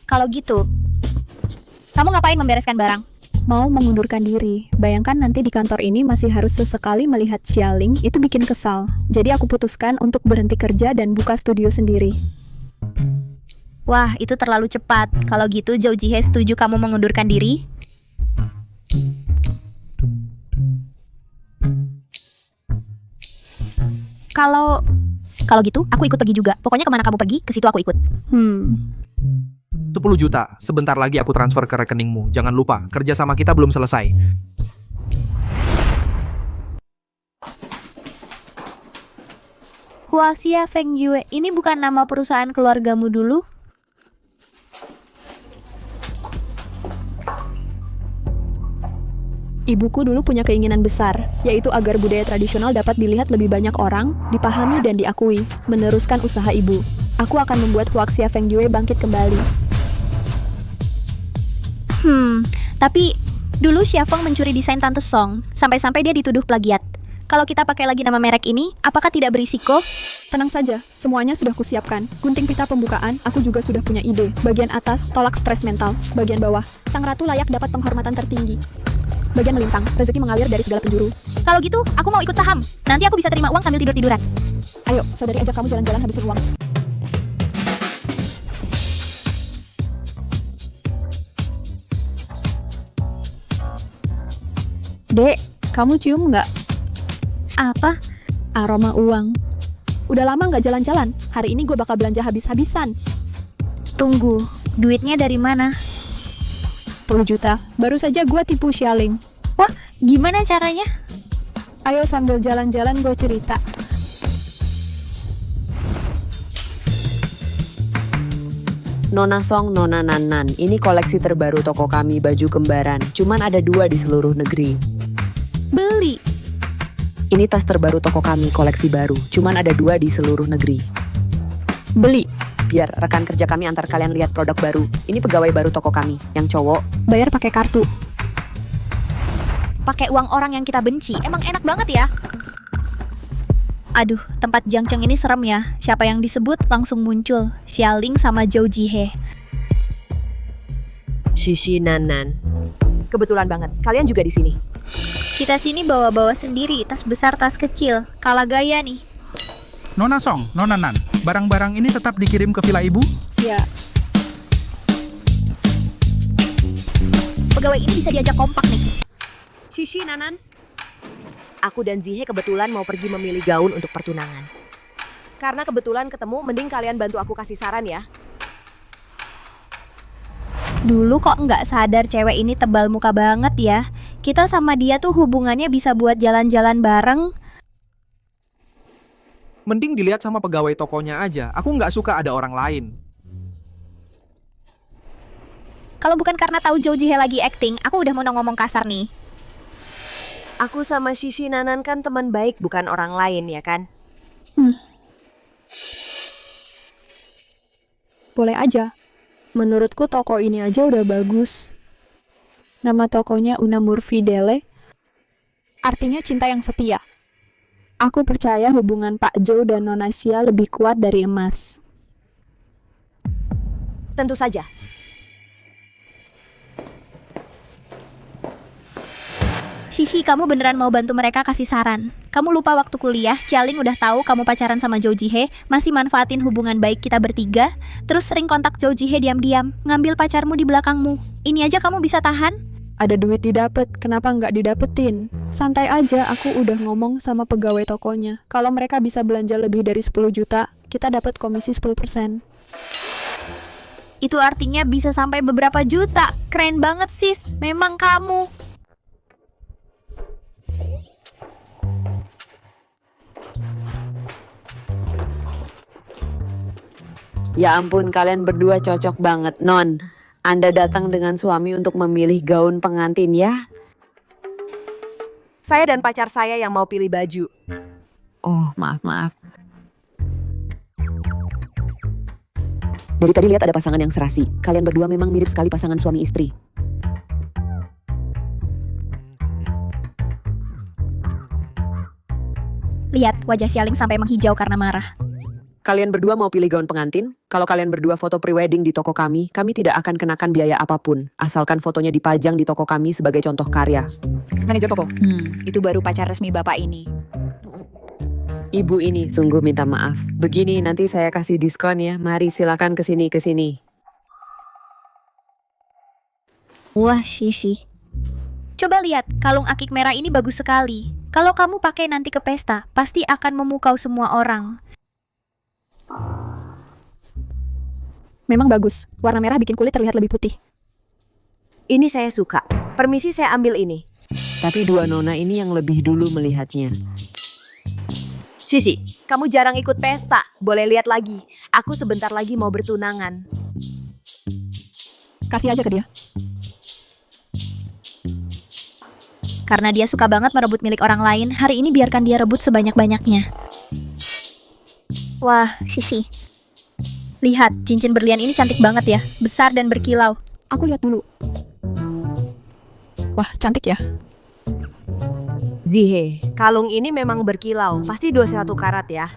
Kalau gitu, kamu ngapain membereskan barang? Mau mengundurkan diri. Bayangkan nanti di kantor ini masih harus sesekali melihat Xialing, itu bikin kesal. Jadi aku putuskan untuk berhenti kerja dan buka studio sendiri. Wah, itu terlalu cepat. Kalau gitu, Zhou Jihe setuju kamu mengundurkan diri? Kalau gitu, aku ikut pergi juga. Pokoknya kemana kamu pergi, ke situ aku ikut. 10 juta, sebentar lagi aku transfer ke rekeningmu. Jangan lupa, kerja sama kita belum selesai. Huaxia Feng Yue, ini bukan nama perusahaan keluargamu dulu? Ibuku dulu punya keinginan besar, yaitu agar budaya tradisional dapat dilihat lebih banyak orang, dipahami dan diakui, meneruskan usaha ibu. Aku akan membuat Huaxia Feng Yue bangkit kembali. Tapi dulu Xia Feng mencuri desain Tante Song, sampai-sampai dia dituduh plagiat. Kalau kita pakai lagi nama merek ini, apakah tidak berisiko? Tenang saja, semuanya sudah kusiapkan. Gunting pita pembukaan, aku juga sudah punya ide. Bagian atas, tolak stres mental. Bagian bawah, sang ratu layak dapat penghormatan tertinggi. Bagian melintang, rezeki mengalir dari segala penjuru. Kalau gitu, aku mau ikut saham. Nanti aku bisa terima uang sambil tidur-tiduran. Ayo, saudari ajak kamu jalan-jalan habisin uang. Dek, kamu cium nggak? Apa? Aroma uang. Udah lama nggak jalan-jalan. Hari ini gue bakal belanja habis-habisan. Tunggu, duitnya dari mana? 10 juta. Baru saja gue tipu Xialing. Wah, gimana caranya? Ayo sambil jalan-jalan gue cerita. Nona Song, Nona Nanan, ini koleksi terbaru toko kami baju kembaran. Cuman ada 2 di seluruh negeri. Beli. Ini tas terbaru toko kami, koleksi baru. Cuman ada 2 di seluruh negeri. Beli. Biar rekan kerja kami antar kalian lihat produk baru. Ini pegawai baru toko kami, yang cowok. Bayar pakai kartu. Pakai uang orang yang kita benci. Emang enak banget ya? Aduh, tempat Jiangcheng ini serem ya. Siapa yang disebut langsung muncul. Xialing sama Zhou Jihe. Shishi Nanan. Kebetulan banget, kalian juga di sini. Kita sini bawa-bawa sendiri, tas besar, tas kecil. Kalah gaya nih. Nona Song, Nona Nan, barang-barang ini tetap dikirim ke villa ibu? Ya, Pegawai ini bisa diajak kompak nih. Shishi, Nanan. Aku dan Zihe kebetulan mau pergi memilih gaun untuk pertunangan. Karena kebetulan ketemu, mending kalian bantu aku kasih saran ya. Dulu kok nggak sadar cewek ini tebal muka banget ya. Kita sama dia tuh hubungannya bisa buat jalan-jalan bareng. Mending dilihat sama pegawai tokonya aja. Aku nggak suka ada orang lain. Kalau bukan karena tahu Joe Jihe lagi acting, aku udah mau ngomong kasar nih. Aku sama Shishi Nanan kan teman baik, bukan orang lain ya kan? boleh aja. Menurutku toko ini aja udah bagus. Nama tokonya Unamur Fidele, artinya cinta yang setia. Aku percaya hubungan Pak Joe dan Nona Xia lebih kuat dari emas. Tentu saja. Shishi, kamu beneran mau bantu mereka kasih saran? Kamu lupa waktu kuliah, Jialing udah tahu kamu pacaran sama Joe Jihe, masih manfaatin hubungan baik kita bertiga, terus sering kontak Joe Jihe diam-diam, ngambil pacarmu di belakangmu. Ini aja kamu bisa tahan? Ada duit didapat, kenapa nggak didapetin? Santai aja, aku udah ngomong sama pegawai tokonya. Kalau mereka bisa belanja lebih dari 10 juta, kita dapat komisi 10%. Itu artinya bisa sampai beberapa juta. Keren banget sis, memang kamu. Ya ampun, kalian berdua cocok banget. Non, Anda datang dengan suami untuk memilih gaun pengantin ya? Saya dan pacar saya yang mau pilih baju. Oh, maaf. Dari tadi lihat ada pasangan yang serasi. Kalian berdua memang mirip sekali pasangan suami istri. Lihat, wajah Jialing sampai menghijau karena marah. Kalian berdua mau pilih gaun pengantin? Kalau kalian berdua foto pre-wedding di toko kami tidak akan kenakan biaya apapun. Asalkan fotonya dipajang di toko kami sebagai contoh karya. Manajer toko. Itu baru pacar resmi bapak ini. Ibu ini sungguh minta maaf. Begini, nanti saya kasih diskon ya. Mari silakan kesini. Wah, Shishi. Coba lihat, kalung akik merah ini bagus sekali. Kalau kamu pakai nanti ke pesta, pasti akan memukau semua orang. Memang bagus, warna merah bikin kulit terlihat lebih putih. Ini saya suka. Permisi, saya ambil ini. Tapi dua nona ini yang lebih dulu melihatnya. Shishi, kamu jarang ikut pesta. Boleh lihat lagi. Aku sebentar lagi mau bertunangan. Kasih aja ke dia. Karena dia suka banget merebut milik orang lain, hari ini biarkan dia rebut sebanyak-banyaknya. Wah, Shishi. Lihat, cincin berlian ini cantik banget ya. Besar dan berkilau. Aku lihat dulu. Wah, cantik ya. Zihe, kalung ini memang berkilau. Pasti 21 karat ya.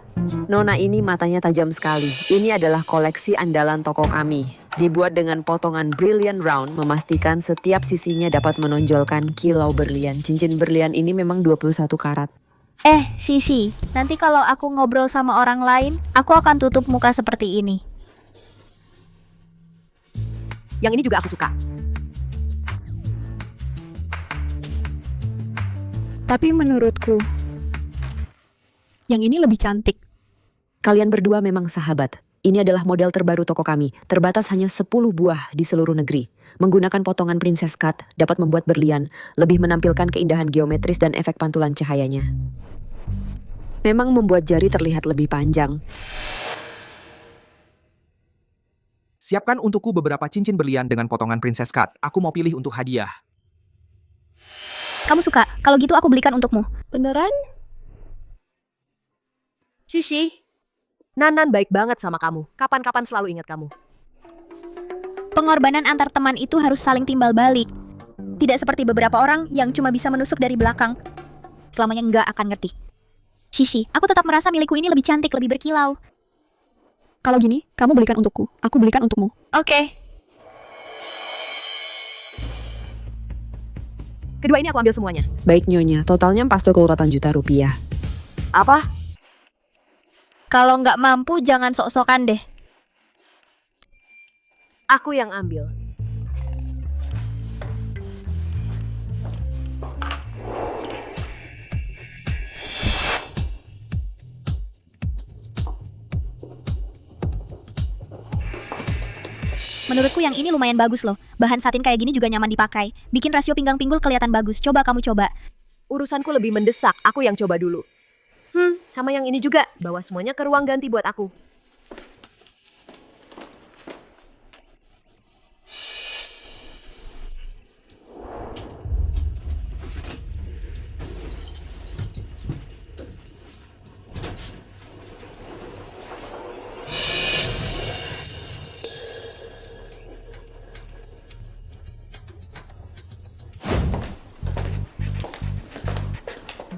Nona ini matanya tajam sekali. Ini adalah koleksi andalan toko kami. Dibuat dengan potongan brilliant round, memastikan setiap sisinya dapat menonjolkan kilau berlian. Cincin berlian ini memang 21 karat. Shishi, nanti kalau aku ngobrol sama orang lain, aku akan tutup muka seperti ini. Yang ini juga aku suka. Tapi menurutku, yang ini lebih cantik. Kalian berdua memang sahabat. Ini adalah model terbaru toko kami. Terbatas hanya 10 buah di seluruh negeri. Menggunakan potongan princess cut dapat membuat berlian lebih menampilkan keindahan geometris dan efek pantulan cahayanya. Memang membuat jari terlihat lebih panjang. Siapkan untukku beberapa cincin berlian dengan potongan princess cut. Aku mau pilih untuk hadiah. Kamu suka? Kalau gitu aku belikan untukmu. Beneran? Shishi, Nanan baik banget sama kamu. Kapan-kapan selalu ingat kamu. Pengorbanan antar teman itu harus saling timbal balik. Tidak seperti beberapa orang yang cuma bisa menusuk dari belakang. Selamanya nggak akan ngerti. Shishi, aku tetap merasa milikku ini lebih cantik, lebih berkilau. Kalau gini, kamu belikan untukku, aku belikan untukmu. Oke. Kedua ini aku ambil semuanya. Baik Nyonya, totalnya 4,8 juta rupiah. Apa? Kalau nggak mampu, jangan sok-sokan deh. Aku yang ambil. Menurutku yang ini lumayan bagus loh. Bahan satin kayak gini juga nyaman dipakai. Bikin rasio pinggang pinggul kelihatan bagus. Coba kamu coba. Urusanku lebih mendesak, aku yang coba dulu. Sama yang ini juga. Bawa semuanya ke ruang ganti buat aku.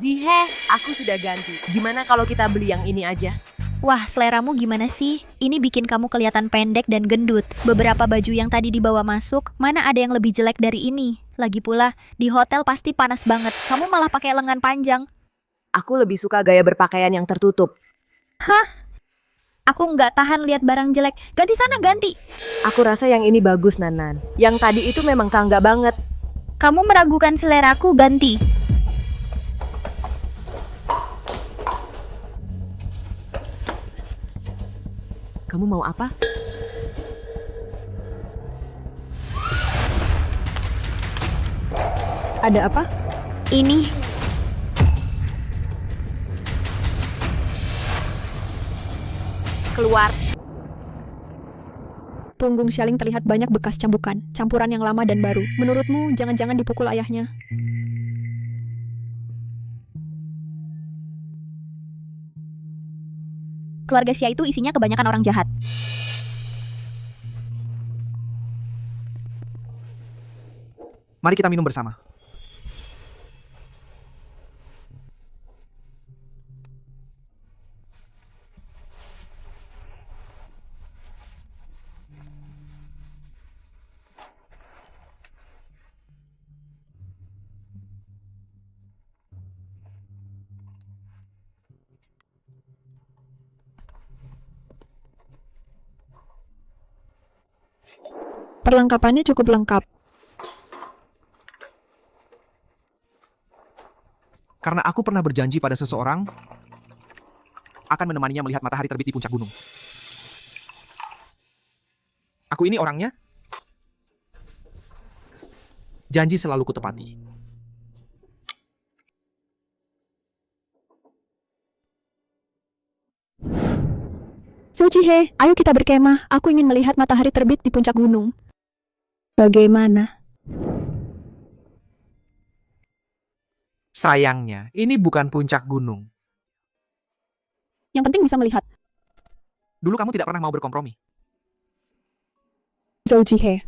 Jihe, aku sudah ganti. Gimana kalau kita beli yang ini aja? Wah, seleramu gimana sih? Ini bikin kamu kelihatan pendek dan gendut. Beberapa baju yang tadi dibawa masuk, mana ada yang lebih jelek dari ini? Lagi pula, di hotel pasti panas banget. Kamu malah pakai lengan panjang. Aku lebih suka gaya berpakaian yang tertutup. Hah? Aku nggak tahan lihat barang jelek. Ganti sana, ganti. Aku rasa yang ini bagus, Nanan. Yang tadi itu memang tangga banget. Kamu meragukan seleraku, ganti. Kamu mau apa? Ada apa? Ini. Keluar. Punggung Xialing terlihat banyak bekas cambukan, campuran yang lama dan baru. Menurutmu, jangan-jangan dipukul ayahnya? Keluarga Xia itu isinya kebanyakan orang jahat. Mari kita minum bersama. Perlengkapannya cukup lengkap. Karena aku pernah berjanji pada seseorang akan menemaninya melihat matahari terbit di puncak gunung. Aku ini orangnya. Janji selalu kutepati. Sujihe, ayo kita berkemah. Aku ingin melihat matahari terbit di puncak gunung. Bagaimana? Sayangnya, ini bukan puncak gunung. Yang penting bisa melihat. Dulu kamu tidak pernah mau berkompromi. Zhou Jihe,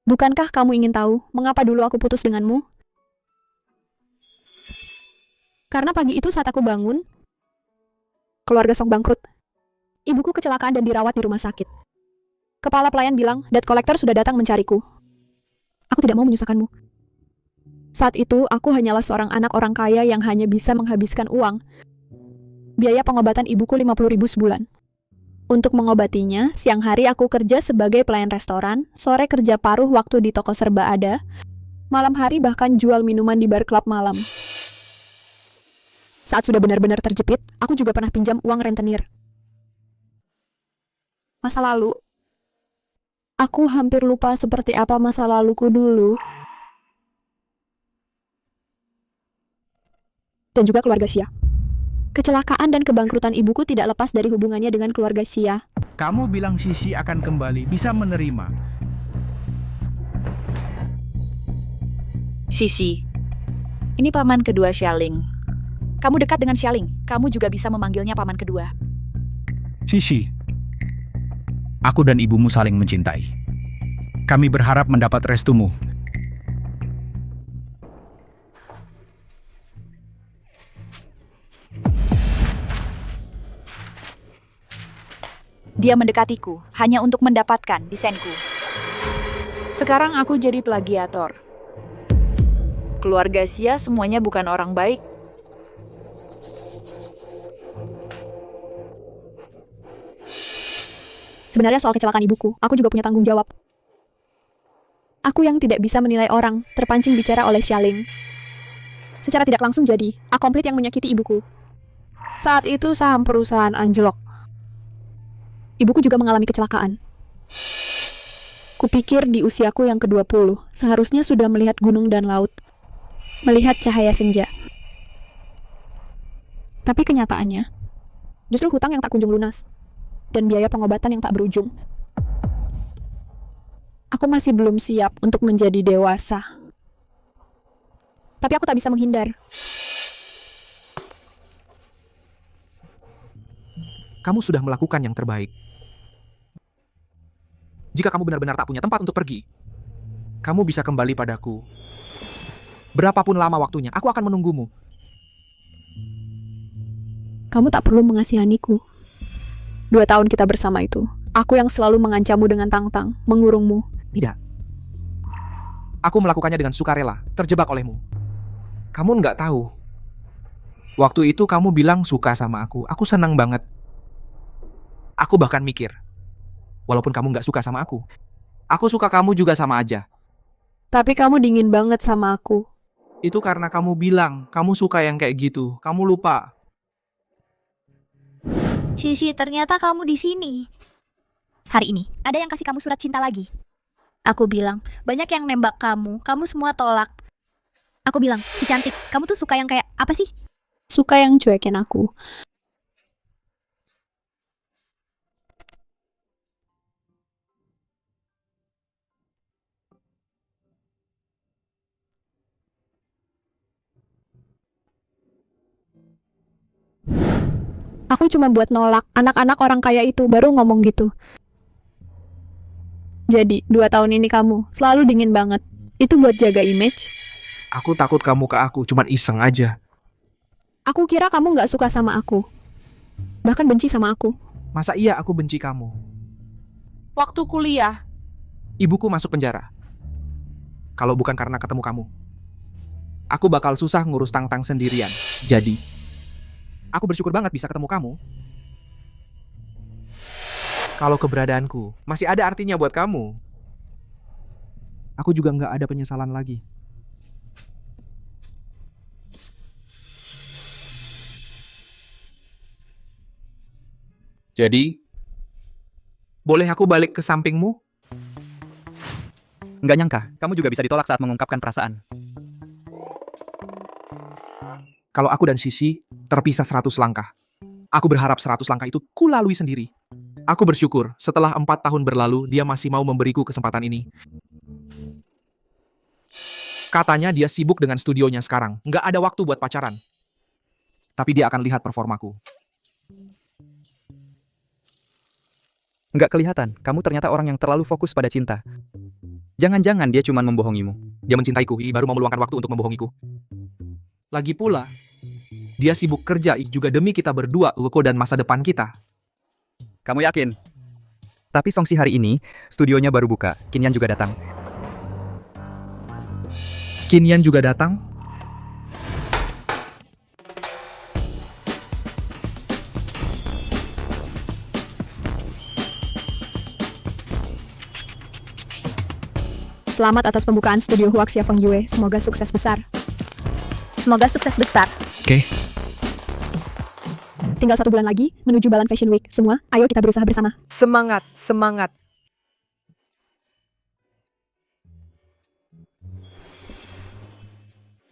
bukankah kamu ingin tahu mengapa dulu aku putus denganmu? Karena pagi itu saat aku bangun, keluarga Song bangkrut. Ibuku kecelakaan dan dirawat di rumah sakit. Kepala pelayan bilang, debt collector sudah datang mencariku. Aku tidak mau menyusahkanmu. Saat itu, aku hanyalah seorang anak orang kaya yang hanya bisa menghabiskan uang. Biaya pengobatan ibuku 50.000 sebulan. Untuk mengobatinya, siang hari aku kerja sebagai pelayan restoran, sore kerja paruh waktu di toko serba ada, malam hari bahkan jual minuman di bar klub malam. Saat sudah benar-benar terjepit, aku juga pernah pinjam uang rentenir. Masa lalu, aku hampir lupa seperti apa masa laluku dulu. Dan juga keluarga Xia. Kecelakaan dan kebangkrutan ibuku tidak lepas dari hubungannya dengan keluarga Xia. Kamu bilang Sisi akan kembali, bisa menerima. Sisi, ini paman kedua Xialing. Kamu dekat dengan Xialing, kamu juga bisa memanggilnya paman kedua. Sisi, aku dan ibumu saling mencintai. Kami berharap mendapat restumu. Dia mendekatiku hanya untuk mendapatkan desainku. Sekarang aku jadi plagiator. Keluarga Xia semuanya bukan orang baik. Sebenarnya soal kecelakaan ibuku, aku juga punya tanggung jawab. Aku yang tidak bisa menilai orang, terpancing bicara oleh Xialing. Secara tidak langsung jadi, akomplit yang menyakiti ibuku. Saat itu saham perusahaan anjlok. Ibuku juga mengalami kecelakaan. Kupikir di usiaku yang ke-20, seharusnya sudah melihat gunung dan laut. Melihat cahaya senja. Tapi kenyataannya, justru hutang yang tak kunjung lunas. Dan biaya pengobatan yang tak berujung. Aku masih belum siap untuk menjadi dewasa. Tapi aku tak bisa menghindar. Kamu sudah melakukan yang terbaik. Jika kamu benar-benar tak punya tempat untuk pergi, kamu bisa kembali padaku. Berapapun lama waktunya, aku akan menunggumu. Kamu tak perlu mengasihaniku. 2 tahun kita bersama itu, aku yang selalu mengancammu dengan tantang, mengurungmu. Tidak. Aku melakukannya dengan sukarela, terjebak olehmu. Kamu nggak tahu. Waktu itu kamu bilang suka sama aku senang banget. Aku bahkan mikir, walaupun kamu nggak suka sama aku suka kamu juga sama aja. Tapi kamu dingin banget sama aku. Itu karena kamu bilang, kamu suka yang kayak gitu. Kamu lupa. Shishi, ternyata kamu di sini. Hari ini, ada yang kasih kamu surat cinta lagi. Aku bilang, banyak yang nembak kamu semua tolak. Aku bilang, si cantik, kamu tuh suka yang kayak apa sih? Suka yang cuekin aku. Aku cuma buat nolak, anak-anak orang kaya itu baru ngomong gitu. Jadi, 2 tahun ini kamu selalu dingin banget. Itu buat jaga image. Aku takut kamu ke aku, cuman iseng aja. Aku kira kamu nggak suka sama aku. Bahkan benci sama aku. Masa iya aku benci kamu? Waktu kuliah, Ibuku masuk penjara. Kalau bukan karena ketemu kamu, aku bakal susah ngurus Tang-Tang sendirian. Jadi, aku bersyukur banget bisa ketemu kamu. Kalau keberadaanku masih ada artinya buat kamu, aku juga nggak ada penyesalan lagi. Jadi, boleh aku balik ke sampingmu? Nggak nyangka, kamu juga bisa ditolak saat mengungkapkan perasaan. Kalau aku dan Sisi terpisah 100 langkah, aku berharap 100 langkah itu kulalui sendiri. Aku bersyukur setelah 4 tahun berlalu dia masih mau memberiku kesempatan ini. Katanya dia sibuk dengan studionya sekarang, nggak ada waktu buat pacaran. Tapi dia akan lihat performaku. Nggak kelihatan, kamu ternyata orang yang terlalu fokus pada cinta. Jangan-jangan dia cuma membohongimu. Dia mencintaiku, baru mau meluangkan waktu untuk membohongiku. Lagi pula, dia sibuk kerja juga demi kita berdua, Uko dan masa depan kita. Kamu yakin? Tapi Songsi hari ini, studionya baru buka. Kinyan juga datang. Kinyan juga datang? Selamat atas pembukaan studio Huaxia Feng Yue. Semoga sukses besar. Semoga sukses besar. Oke. Tinggal 1 bulan lagi menuju Balan Fashion Week. Semua, ayo kita berusaha bersama. Semangat, semangat.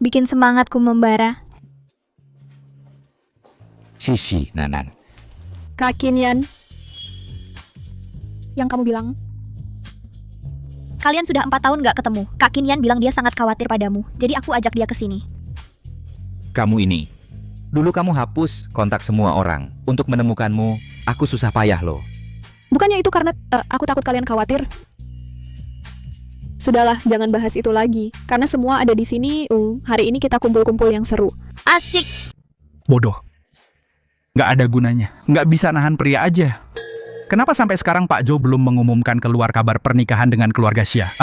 Bikin semangatku membara. Shishi, Nanan. Kak Kinyan, yang kamu bilang? Kalian sudah 4 tahun gak ketemu. Kak Kinyan bilang dia sangat khawatir padamu. Jadi aku ajak dia ke sini. Kamu ini. Dulu kamu hapus kontak semua orang. Untuk menemukanmu, aku susah payah loh. Bukannya itu karena aku takut kalian khawatir? Sudahlah, jangan bahas itu lagi. Karena semua ada di sini. Hari ini kita kumpul-kumpul yang seru. Asik. Bodoh. Nggak ada gunanya. Nggak bisa nahan pria aja. Kenapa sampai sekarang Pak Jo belum mengumumkan keluar kabar pernikahan dengan keluarga Xia?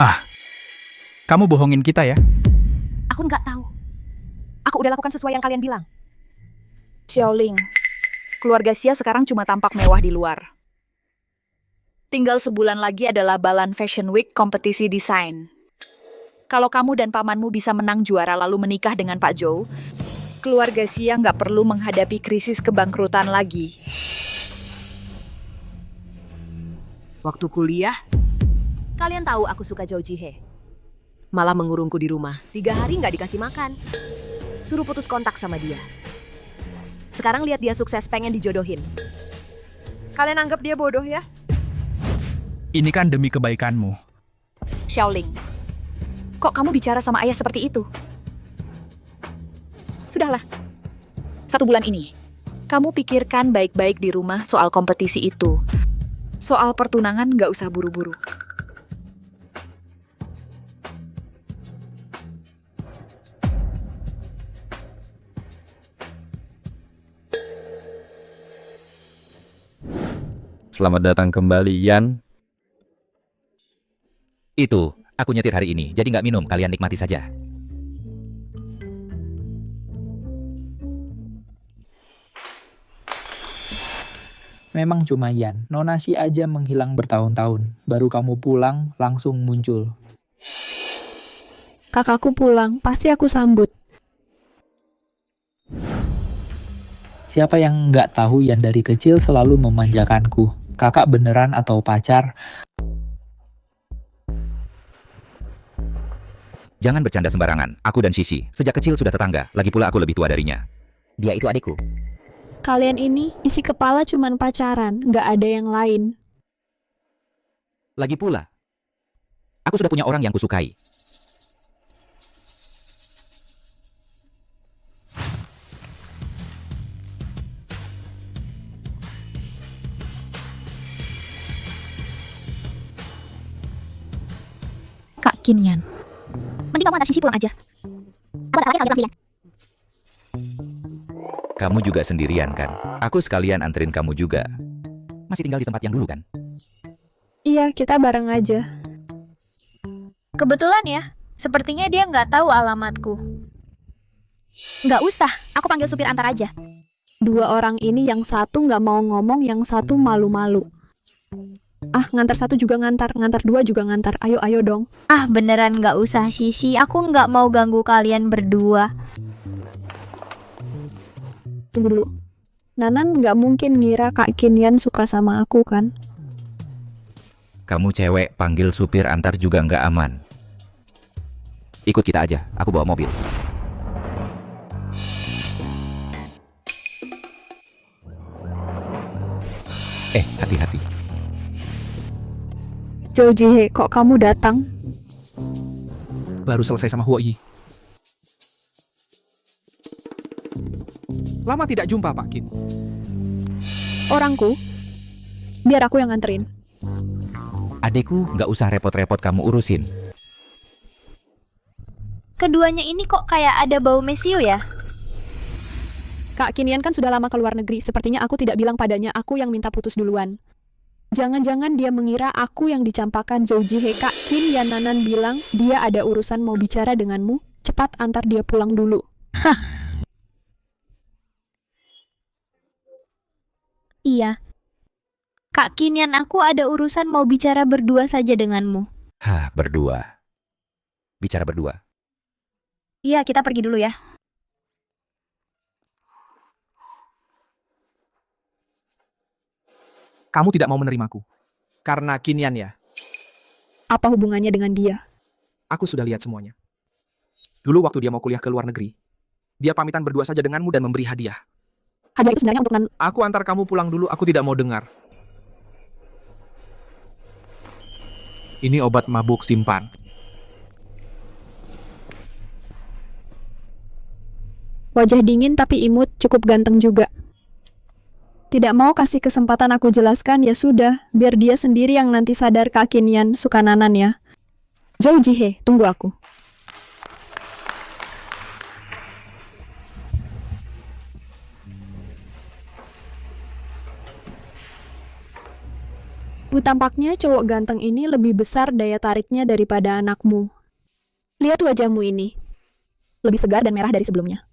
Kamu bohongin kita ya? Aku nggak tahu. Aku udah lakukan sesuai yang kalian bilang. Xiaoling. Keluarga Xia sekarang cuma tampak mewah di luar. Tinggal sebulan lagi adalah Balan Fashion Week kompetisi desain. Kalau kamu dan pamanmu bisa menang juara lalu menikah dengan Pak Zhou, keluarga Xia nggak perlu menghadapi krisis kebangkrutan lagi. Waktu kuliah, kalian tahu aku suka Zhou Jihe. Malah mengurungku di rumah. 3 hari nggak dikasih makan. Suruh putus kontak sama dia. Sekarang lihat dia sukses pengen dijodohin. Kalian anggap dia bodoh ya? Ini kan demi kebaikanmu. Xiaoling, kok kamu bicara sama ayah seperti itu? Sudahlah, 1 bulan ini, kamu pikirkan baik-baik di rumah soal kompetisi itu. Soal pertunangan nggak usah buru-buru. Selamat datang kembali, Yan. Itu, aku nyetir hari ini, jadi nggak minum, kalian nikmati saja. Memang cuma Yan, Nona Shi aja menghilang bertahun-tahun. Baru kamu pulang, langsung muncul. Kakakku pulang, pasti aku sambut. Siapa yang nggak tahu Yan dari kecil selalu memanjakanku. Kakak beneran atau pacar? Jangan bercanda sembarangan, aku dan Shishi, sejak kecil sudah tetangga, lagi pula aku lebih tua darinya. Dia itu adikku. Kalian ini isi kepala cuman pacaran, nggak ada yang lain. Lagi pula, aku sudah punya orang yang kusukai. Kak Kinyan. Mending kamu antar Sisi pulang aja. Aku tak lagi kalau dia pulang sendirian. Kamu juga sendirian kan? Aku sekalian anterin kamu juga. Masih tinggal di tempat yang dulu kan? Iya, kita bareng aja. Kebetulan ya, sepertinya dia nggak tahu alamatku. Nggak usah, aku panggil supir antar aja. 2 orang ini yang satu nggak mau ngomong, yang satu malu-malu. Ah, ngantar 1 juga ngantar 2 juga ngantar. Ayo dong. Ah, beneran nggak usah, Sisi. Aku nggak mau ganggu kalian berdua. Tunggu dulu. Nanan nggak mungkin ngira Kak Kinyan suka sama aku kan? Kamu cewek, panggil supir antar juga nggak aman. Ikut kita aja, aku bawa mobil. Hati-hati. Zhou Jihe, kok kamu datang? Baru selesai sama Huo Yi. Lama tidak jumpa, Pak Qin. Orangku? Biar aku yang nganterin. Adekku, nggak usah repot-repot kamu urusin. Keduanya ini kok kayak ada bau mesiu ya? Kak Kinyan kan sudah lama ke luar negeri. Sepertinya aku tidak bilang padanya aku yang minta putus duluan. Jangan-jangan dia mengira aku yang dicampakkan Zhou Jihe. Kak Kinyan Nanan bilang dia ada urusan mau bicara denganmu. Cepat antar dia pulang dulu. Iya. Kak Kinyan, aku ada urusan mau bicara berdua saja denganmu. Hah, berdua. Bicara berdua. Iya, kita pergi dulu ya. Kamu tidak mau menerimaku. Karena Kinyan ya. Apa hubungannya dengan dia? Aku sudah lihat semuanya. Dulu waktu dia mau kuliah ke luar negeri, dia pamitan berdua saja denganmu dan memberi hadiah. Hadiah itu sebenarnya untuk Aku antar kamu pulang dulu, aku tidak mau dengar. Ini obat mabuk simpan. Wajah dingin tapi imut, cukup ganteng juga. Tidak mau kasih kesempatan aku jelaskan, ya sudah, biar dia sendiri yang nanti sadar Kak Kinyan suka Nanan ya. Zhou Jihe, tunggu aku. Tampaknya cowok ganteng ini lebih besar daya tariknya daripada anakmu. Lihat wajahmu ini. Lebih segar dan merah dari sebelumnya.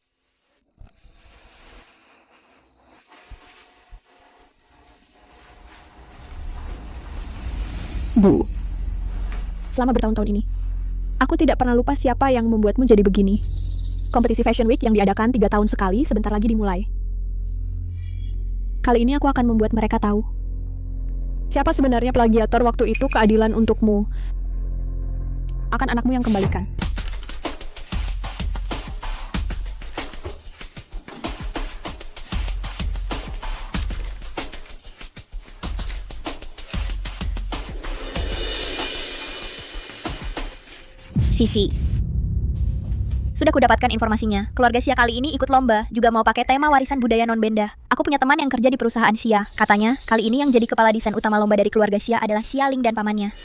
Bu. Selama bertahun-tahun ini, aku tidak pernah lupa siapa yang membuatmu jadi begini. Kompetisi Fashion Week yang diadakan 3 tahun sekali sebentar lagi dimulai. Kali ini aku akan membuat mereka tahu siapa sebenarnya plagiator waktu itu. Keadilan untukmu akan anakmu yang kembalikan. Sisi. Sudah kudapatkan informasinya. Keluarga Sia kali ini ikut lomba, juga mau pakai tema warisan budaya non-benda. Aku punya teman yang kerja di perusahaan Sia. Katanya, kali ini yang jadi kepala desain utama lomba dari keluarga Sia adalah Xia Ling dan pamannya.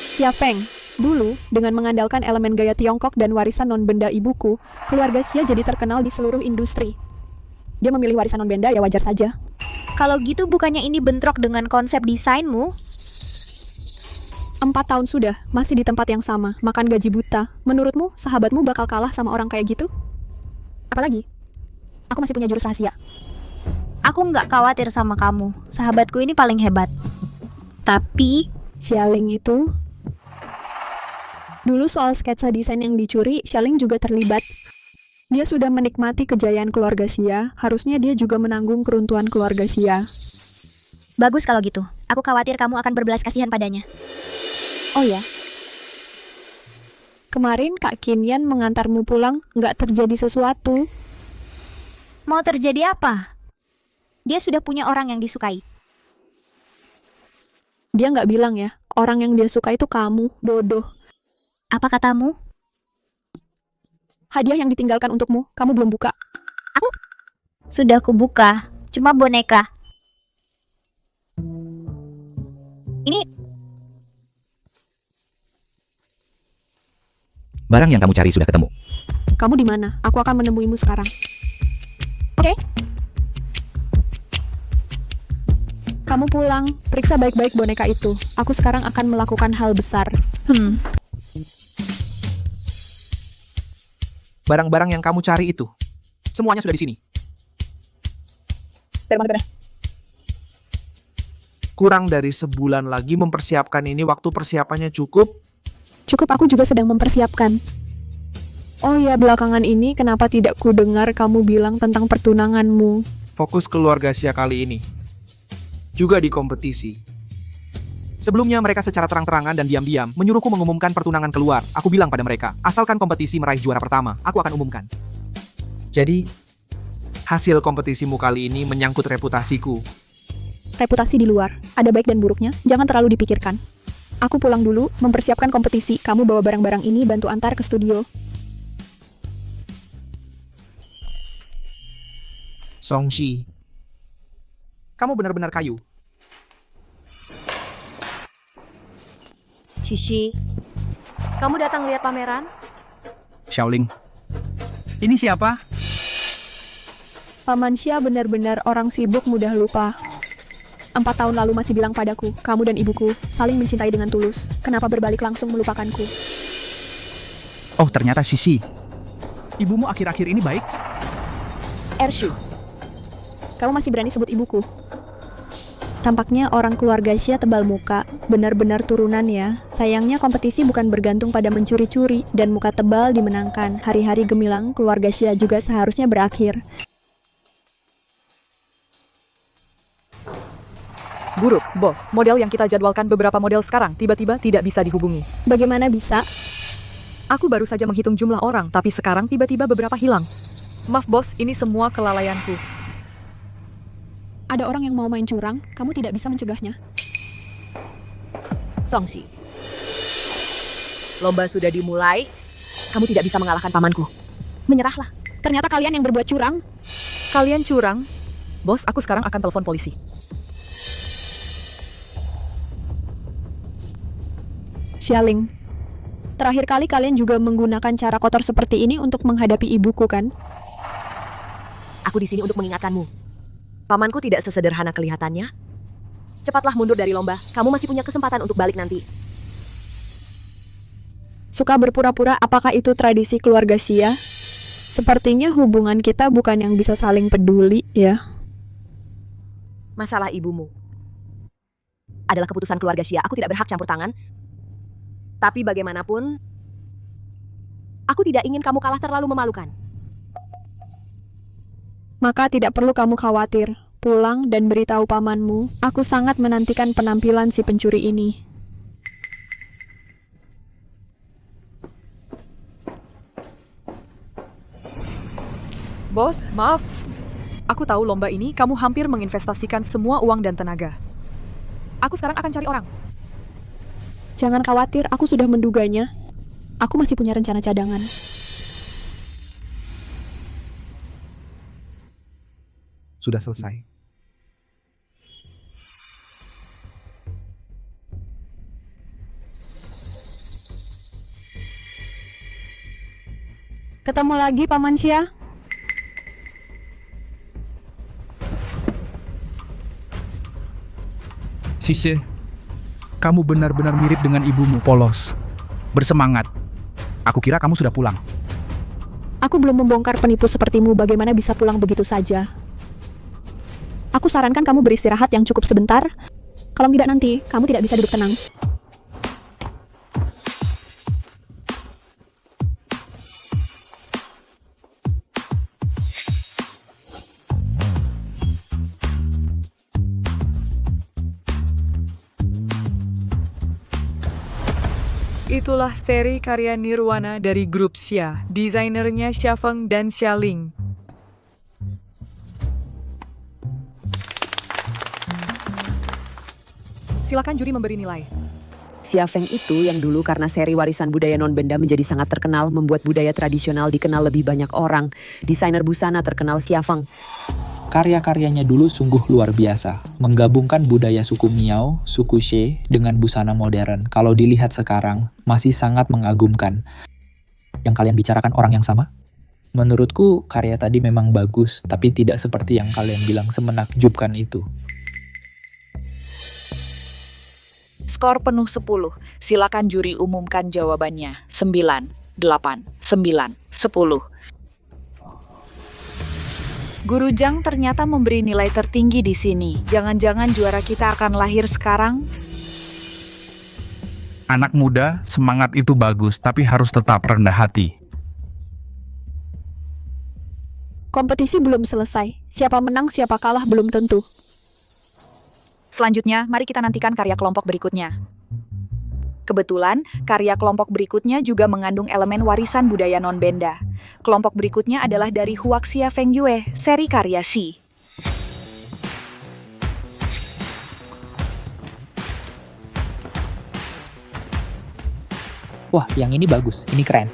Xia Feng. Dulu, dengan mengandalkan elemen gaya Tiongkok dan warisan non-benda ibuku, keluarga Xia jadi terkenal di seluruh industri. Dia memilih warisan non-benda, ya wajar saja. Kalau gitu bukannya ini bentrok dengan konsep desainmu? 4 tahun sudah, masih di tempat yang sama, makan gaji buta. Menurutmu, sahabatmu bakal kalah sama orang kayak gitu? Apalagi, aku masih punya jurus rahasia. Aku nggak khawatir sama kamu. Sahabatku ini paling hebat. Tapi, Xia Ling itu... Dulu soal sketsa desain yang dicuri, Xia Ling juga terlibat. Dia sudah menikmati kejayaan keluarga Xia, harusnya dia juga menanggung keruntuhan keluarga Xia. bagus kalau gitu. Aku khawatir kamu akan berbelas kasihan padanya. Oh ya, kemarin Kak Kinyan mengantarmu pulang, nggak terjadi sesuatu. Mau terjadi apa? Dia sudah punya orang yang disukai. Dia nggak bilang ya, orang yang dia suka itu kamu, bodoh. Apa katamu? Hadiah yang ditinggalkan untukmu, kamu belum buka. Aku? Sudah kubuka, cuma boneka. Ini Barang yang kamu cari sudah ketemu. Kamu di mana? Aku akan menemuimu sekarang. Oke? Kamu pulang, periksa baik-baik boneka itu. Aku sekarang akan melakukan hal besar. Barang-barang yang kamu cari itu, semuanya sudah di sini. Dari mana? Kurang dari sebulan lagi mempersiapkan ini, waktu persiapannya cukup. Cukup, aku juga sedang mempersiapkan. Oh ya, belakangan ini kenapa tidak ku dengar kamu bilang tentang pertunanganmu? Fokus keluarga Xia kali ini. Juga di kompetisi. Sebelumnya mereka secara terang-terangan dan diam-diam menyuruhku mengumumkan pertunangan keluar. Aku bilang pada mereka, asalkan kompetisi meraih juara pertama, aku akan umumkan. Jadi, hasil kompetisimu kali ini menyangkut reputasiku. Reputasi di luar, ada baik dan buruknya, jangan terlalu dipikirkan. Aku pulang dulu, mempersiapkan kompetisi. Kamu bawa barang-barang ini, bantu antar ke studio. Songshi, kamu benar-benar kayu. Shishi, kamu datang lihat pameran? Xiaoling, ini siapa? Paman Xia benar-benar orang sibuk mudah lupa. 4 tahun lalu masih bilang padaku, kamu dan ibuku saling mencintai dengan tulus. Kenapa berbalik langsung melupakanku? Oh, ternyata Shishi. Ibumu akhir-akhir ini baik? Ershu, Kamu masih berani sebut ibuku? Tampaknya orang keluarga Xia tebal muka, benar-benar turunan ya. Sayangnya kompetisi bukan bergantung pada mencuri-curi, dan muka tebal dimenangkan. Hari-hari gemilang keluarga Xia juga seharusnya berakhir. Buruk, bos. Model yang kita jadwalkan beberapa model sekarang tiba-tiba tidak bisa dihubungi. Bagaimana bisa? Aku baru saja menghitung jumlah orang, tapi sekarang tiba-tiba beberapa hilang. Maaf bos, ini semua kelalaianku. Ada orang yang mau main curang, kamu tidak bisa mencegahnya. Songshi. Lomba sudah dimulai, kamu tidak bisa mengalahkan pamanku. Menyerahlah. Ternyata kalian yang berbuat curang. Kalian curang? Bos, aku sekarang akan telepon polisi. Xia Ling, terakhir kali kalian juga menggunakan cara kotor seperti ini untuk menghadapi ibuku kan? Aku di sini untuk mengingatkanmu. Pamanku tidak sesederhana kelihatannya. Cepatlah mundur dari lomba. Kamu masih punya kesempatan untuk balik nanti. Suka berpura-pura, apakah itu tradisi keluarga Xia? Sepertinya hubungan kita bukan yang bisa saling peduli, ya. Masalah ibumu. adalah keputusan keluarga Xia. Aku tidak berhak campur tangan. Tapi bagaimanapun, aku tidak ingin kamu kalah terlalu memalukan. Maka tidak perlu kamu khawatir. Pulang dan beritahu pamanmu, aku sangat menantikan penampilan si pencuri ini. Bos, maaf. Aku tahu lomba ini kamu hampir menginvestasikan semua uang dan tenaga. Aku sekarang akan cari orang. Jangan khawatir, aku sudah menduganya. Aku masih punya rencana cadangan. Sudah selesai. Ketemu lagi, Paman Xia. Sise, kamu benar-benar mirip dengan ibumu, polos. Bersemangat. Aku kira kamu sudah pulang. Aku belum membongkar penipu sepertimu, bagaimana bisa pulang begitu saja? Aku sarankan kamu beristirahat yang cukup sebentar. Kalau tidak nanti, kamu tidak bisa duduk tenang. Itulah seri karya Nirwana dari grup Xia. Desainernya Xia Feng dan Xia Ling. Silakan juri memberi nilai. Xia Feng itu yang dulu karena seri warisan budaya non-benda menjadi sangat terkenal, membuat budaya tradisional dikenal lebih banyak orang. Desainer busana terkenal Xia Feng. Karya-karyanya dulu sungguh luar biasa, menggabungkan budaya suku Miao, suku She, dengan busana modern. Kalau dilihat sekarang, masih sangat mengagumkan. Yang kalian bicarakan orang yang sama? Menurutku, karya tadi memang bagus, tapi tidak seperti yang kalian bilang semenakjubkan itu. Skor penuh 10. Silakan juri umumkan jawabannya. 9, 8, 9, 10. Guru Zhang ternyata memberi nilai tertinggi di sini. Jangan-jangan juara kita akan lahir sekarang? Anak muda, semangat itu bagus, tapi harus tetap rendah hati. Kompetisi belum selesai. Siapa menang, siapa kalah belum tentu. Selanjutnya, mari kita nantikan karya kelompok berikutnya. Kebetulan, karya kelompok berikutnya juga mengandung elemen warisan budaya non-benda. Kelompok berikutnya adalah dari Huaxia Feng Yue, seri karya Xi. Wah, yang ini bagus, ini keren.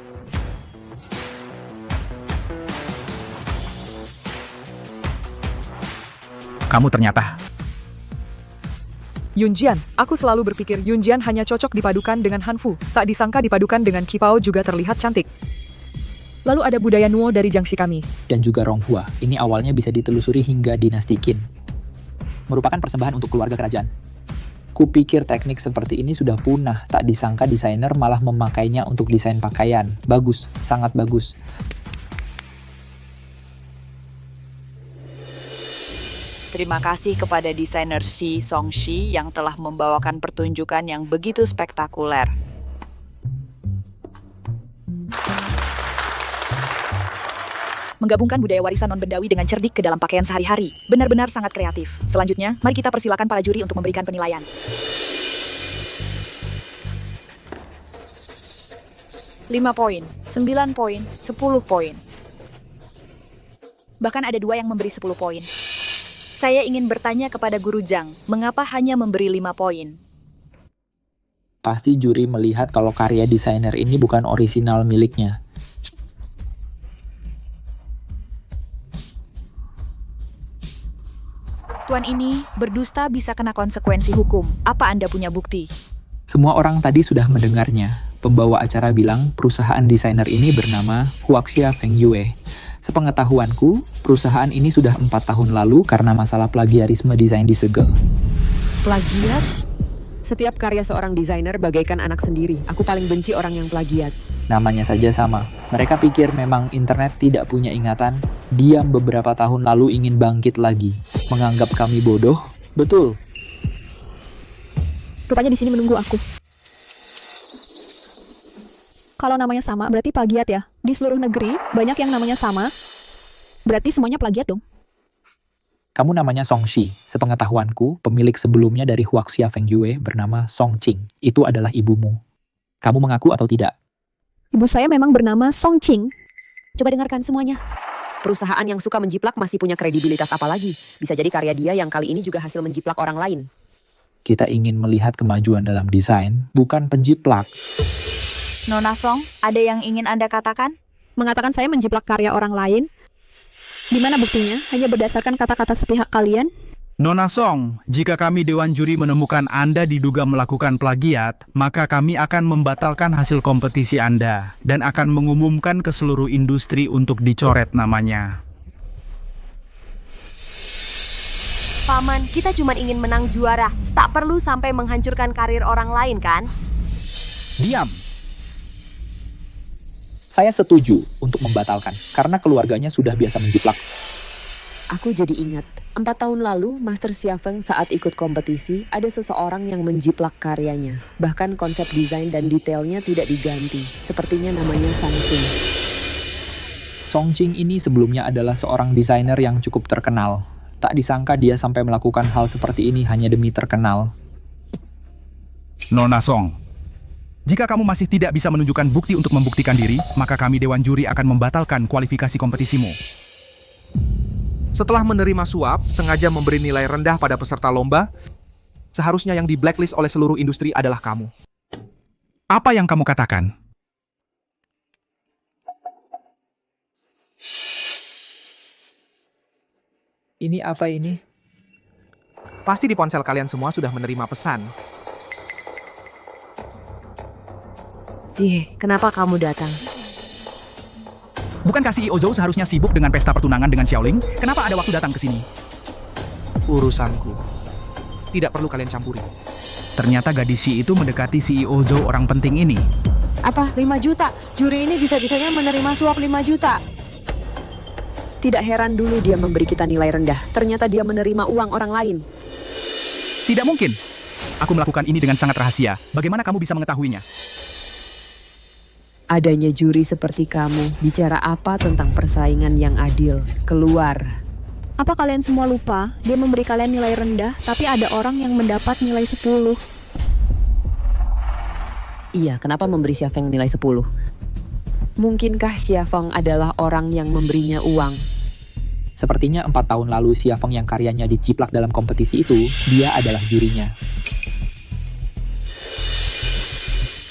Kamu ternyata... Yunjian, aku selalu berpikir Yunjian hanya cocok dipadukan dengan Hanfu. Tak disangka dipadukan dengan Qipao juga terlihat cantik. Lalu ada budaya Nuo dari Jiangxi kami. Dan juga Ronghua, ini awalnya bisa ditelusuri hingga dinasti Qin. Merupakan persembahan untuk keluarga kerajaan. Kupikir teknik seperti ini sudah punah, tak disangka desainer malah memakainya untuk desain pakaian. Bagus, sangat bagus. Terima kasih kepada desainer Shi Songshi yang telah membawakan pertunjukan yang begitu spektakuler. Menggabungkan budaya warisan non-bendawi dengan cerdik ke dalam pakaian sehari-hari. Benar-benar sangat kreatif. Selanjutnya, mari kita persilakan para juri untuk memberikan penilaian. 5 poin, 9 poin, 10 poin. Bahkan ada 2 yang memberi 10 poin. Saya ingin bertanya kepada Guru Zhang, mengapa hanya memberi 5 poin? Pasti juri melihat kalau karya desainer ini bukan orisinal miliknya. Tuan ini, berdusta bisa kena konsekuensi hukum. Apa Anda punya bukti? Semua orang tadi sudah mendengarnya. Pembawa acara bilang perusahaan desainer ini bernama Huaxia Feng Yue. Sepengetahuanku, perusahaan ini sudah 4 tahun lalu karena masalah plagiarisme desain disegel. Plagiat? Setiap karya seorang desainer bagaikan anak sendiri. Aku paling benci orang yang plagiat. Namanya saja sama. Mereka pikir memang internet tidak punya ingatan. Diam beberapa tahun lalu ingin bangkit lagi. Menganggap kami bodoh? Betul. Rupanya di sini menunggu aku. Kalau namanya sama, berarti plagiat ya. Di seluruh negeri, banyak yang namanya sama. Berarti semuanya plagiat dong. Kamu namanya Song Shi. Sepengetahuanku, pemilik sebelumnya dari Huaxia Feng Yue bernama Song Qing. Itu adalah ibumu. Kamu mengaku atau tidak? Ibu saya memang bernama Song Qing. Coba dengarkan semuanya. Perusahaan yang suka menjiplak masih punya kredibilitas apa lagi? Bisa jadi karya dia yang kali ini juga hasil menjiplak orang lain. Kita ingin melihat kemajuan dalam desain, bukan penjiplak. Nona Song, ada yang ingin Anda katakan? Mengatakan saya menjiplak karya orang lain? Di mana buktinya? Hanya berdasarkan kata-kata sepihak kalian? Nona Song, jika kami Dewan Juri menemukan Anda diduga melakukan plagiat, maka kami akan membatalkan hasil kompetisi Anda dan akan mengumumkan ke seluruh industri untuk dicoret namanya. Paman, kita cuma ingin menang juara. Tak perlu sampai menghancurkan karir orang lain, kan? Diam. Saya setuju untuk membatalkan, karena keluarganya sudah biasa menjiplak. Aku jadi ingat, 4 tahun lalu Master Xia Feng saat ikut kompetisi, ada seseorang yang menjiplak karyanya. Bahkan konsep desain dan detailnya tidak diganti. Sepertinya namanya Song Qing. Song Qing ini sebelumnya adalah seorang desainer yang cukup terkenal. Tak disangka dia sampai melakukan hal seperti ini hanya demi terkenal. Nona Song, jika kamu masih tidak bisa menunjukkan bukti untuk membuktikan diri, maka kami Dewan Juri akan membatalkan kualifikasi kompetisimu. Setelah menerima suap, sengaja memberi nilai rendah pada peserta lomba, seharusnya yang di blacklist oleh seluruh industri adalah kamu. Apa yang kamu katakan? Ini apa ini? Pasti di ponsel kalian semua sudah menerima pesan. Jih, kenapa kamu datang? Bukankah CEO Zhou seharusnya sibuk dengan pesta pertunangan dengan Xiaoling? Kenapa ada waktu datang ke sini? Urusanku. Tidak perlu kalian campuri. Ternyata gadis Xi itu mendekati CEO Zhou orang penting ini. Apa? 5 juta? Juri ini bisa-bisanya menerima suap 5 juta. Tidak heran dulu dia memberi kita nilai rendah. Ternyata dia menerima uang orang lain. Tidak mungkin. Aku melakukan ini dengan sangat rahasia. Bagaimana kamu bisa mengetahuinya? Adanya juri seperti kamu, bicara apa tentang persaingan yang adil? Keluar. Apa kalian semua lupa? Dia memberi kalian nilai rendah, tapi ada orang yang mendapat nilai 10. Iya, kenapa memberi Xia Feng nilai 10? Mungkinkah Xia Feng adalah orang yang memberinya uang? Sepertinya 4 tahun lalu Xia Feng yang karyanya dijiplak dalam kompetisi itu, dia adalah jurinya.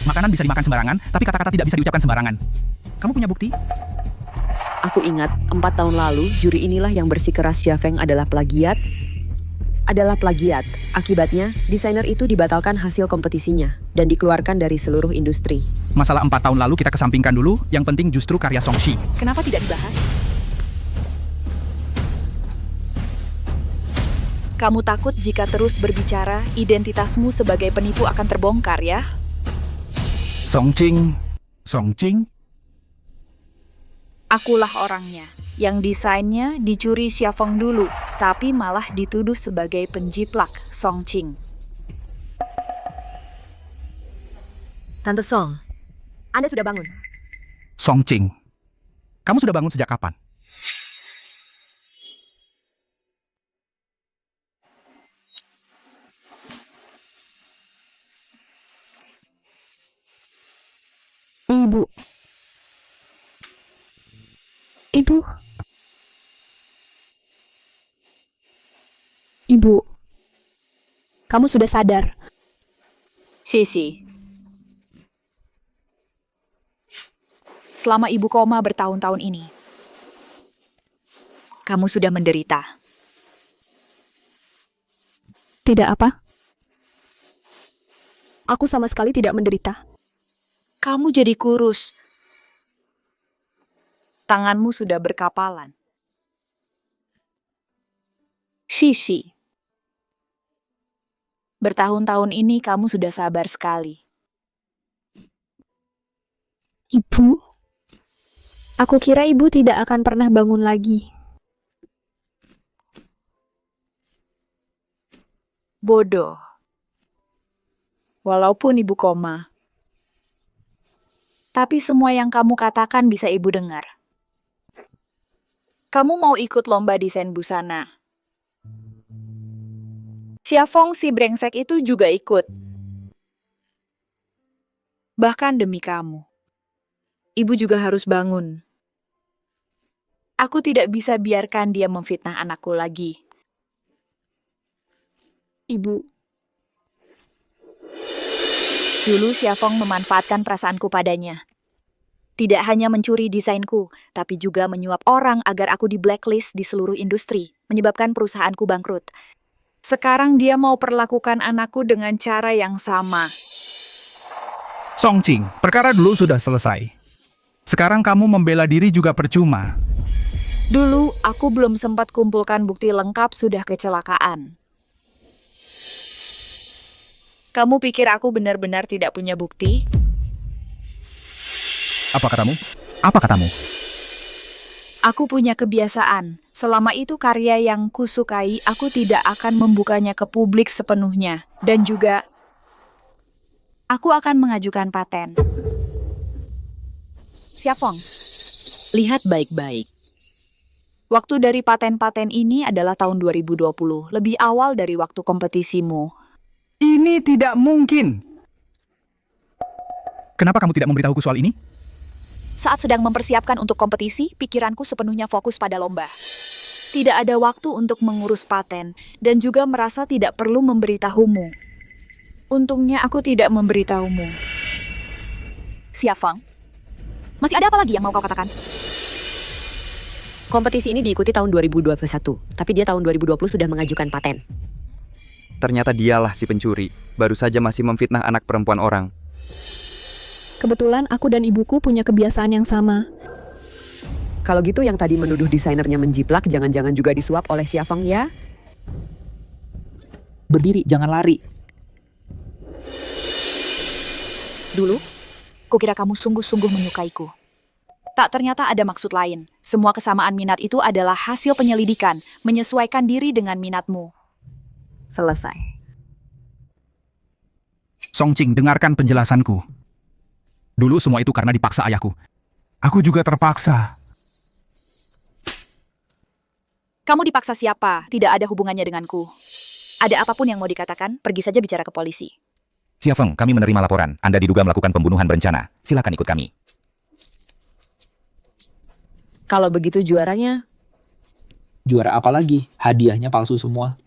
Makanan bisa dimakan sembarangan, tapi kata-kata tidak bisa diucapkan sembarangan. Kamu punya bukti? Aku ingat, 4 tahun lalu, juri inilah yang bersikeras Xia Feng adalah plagiat. Akibatnya, desainer itu dibatalkan hasil kompetisinya dan dikeluarkan dari seluruh industri. Masalah 4 tahun lalu kita kesampingkan dulu, yang penting justru karya Song Shi. Kenapa tidak dibahas? Kamu takut jika terus berbicara, identitasmu sebagai penipu akan terbongkar ya? Song Qing. Akulah orangnya, yang desainnya dicuri Xia Feng dulu, tapi malah dituduh sebagai penjiplak Song Qing. Tante Song, Anda sudah bangun? Song Qing. Kamu sudah bangun sejak kapan? Ibu. Ibu. Ibu. Kamu sudah sadar. Sisi. Selama ibu koma bertahun-tahun ini, kamu sudah menderita. Tidak apa? Aku sama sekali tidak menderita. Kamu jadi kurus. Tanganmu sudah berkapalan. Sisi. Bertahun-tahun ini kamu sudah sabar sekali. Ibu? Aku kira ibu tidak akan pernah bangun lagi. Bodoh. walaupun ibu koma. Tapi semua yang kamu katakan bisa ibu dengar. Kamu mau ikut lomba desain busana. Xiafong si brengsek itu juga ikut. Bahkan demi kamu. Ibu juga harus bangun. Aku tidak bisa biarkan dia memfitnah anakku lagi. Ibu, Dulu Xiafong memanfaatkan perasaanku padanya. Tidak hanya mencuri desainku, tapi juga menyuap orang agar aku di blacklist di seluruh industri, menyebabkan perusahaanku bangkrut. Sekarang dia mau perlakukan anakku dengan cara yang sama. Songqing, perkara dulu sudah selesai. Sekarang kamu membela diri juga percuma. Dulu aku belum sempat kumpulkan bukti lengkap sudah kecelakaan. Kamu pikir aku benar-benar tidak punya bukti? Apa katamu? Apa katamu? Aku punya kebiasaan. Selama itu karya yang kusukai, aku tidak akan membukanya ke publik sepenuhnya. Dan juga, aku akan mengajukan paten. Xiafong, lihat baik-baik. Waktu dari paten-paten ini adalah tahun 2020, lebih awal dari waktu kompetisimu. Ini tidak mungkin. Kenapa kamu tidak memberitahuku soal ini? Saat sedang mempersiapkan untuk kompetisi, pikiranku sepenuhnya fokus pada lomba. Tidak ada waktu untuk mengurus paten, dan juga merasa tidak perlu memberitahumu. Untungnya aku tidak memberitahumu. Xiafang, masih ada apa lagi yang mau kau katakan? Kompetisi ini diikuti tahun 2021, tapi dia tahun 2020 sudah mengajukan paten. Ternyata dialah si pencuri. Baru saja masih memfitnah anak perempuan orang. kebetulan aku dan ibuku punya kebiasaan yang sama. Kalau gitu yang tadi menuduh desainernya menjiplak, jangan-jangan juga disuap oleh Xiafang ya? Berdiri, jangan lari. Dulu, kukira kamu sungguh-sungguh menyukaiku. Tak, ternyata ada maksud lain. Semua kesamaan minat itu adalah hasil penyelidikan, menyesuaikan diri dengan minatmu. Selesai. Songqing, dengarkan penjelasanku. Dulu semua itu karena dipaksa ayahku. Aku juga terpaksa. Kamu dipaksa siapa? Tidak ada hubungannya denganku. Ada apapun yang mau dikatakan, pergi saja bicara ke polisi. Xiafeng, kami menerima laporan. Anda diduga melakukan pembunuhan berencana. Silakan ikut kami. Kalau begitu juaranya? Juara apa lagi? Hadiahnya palsu semua.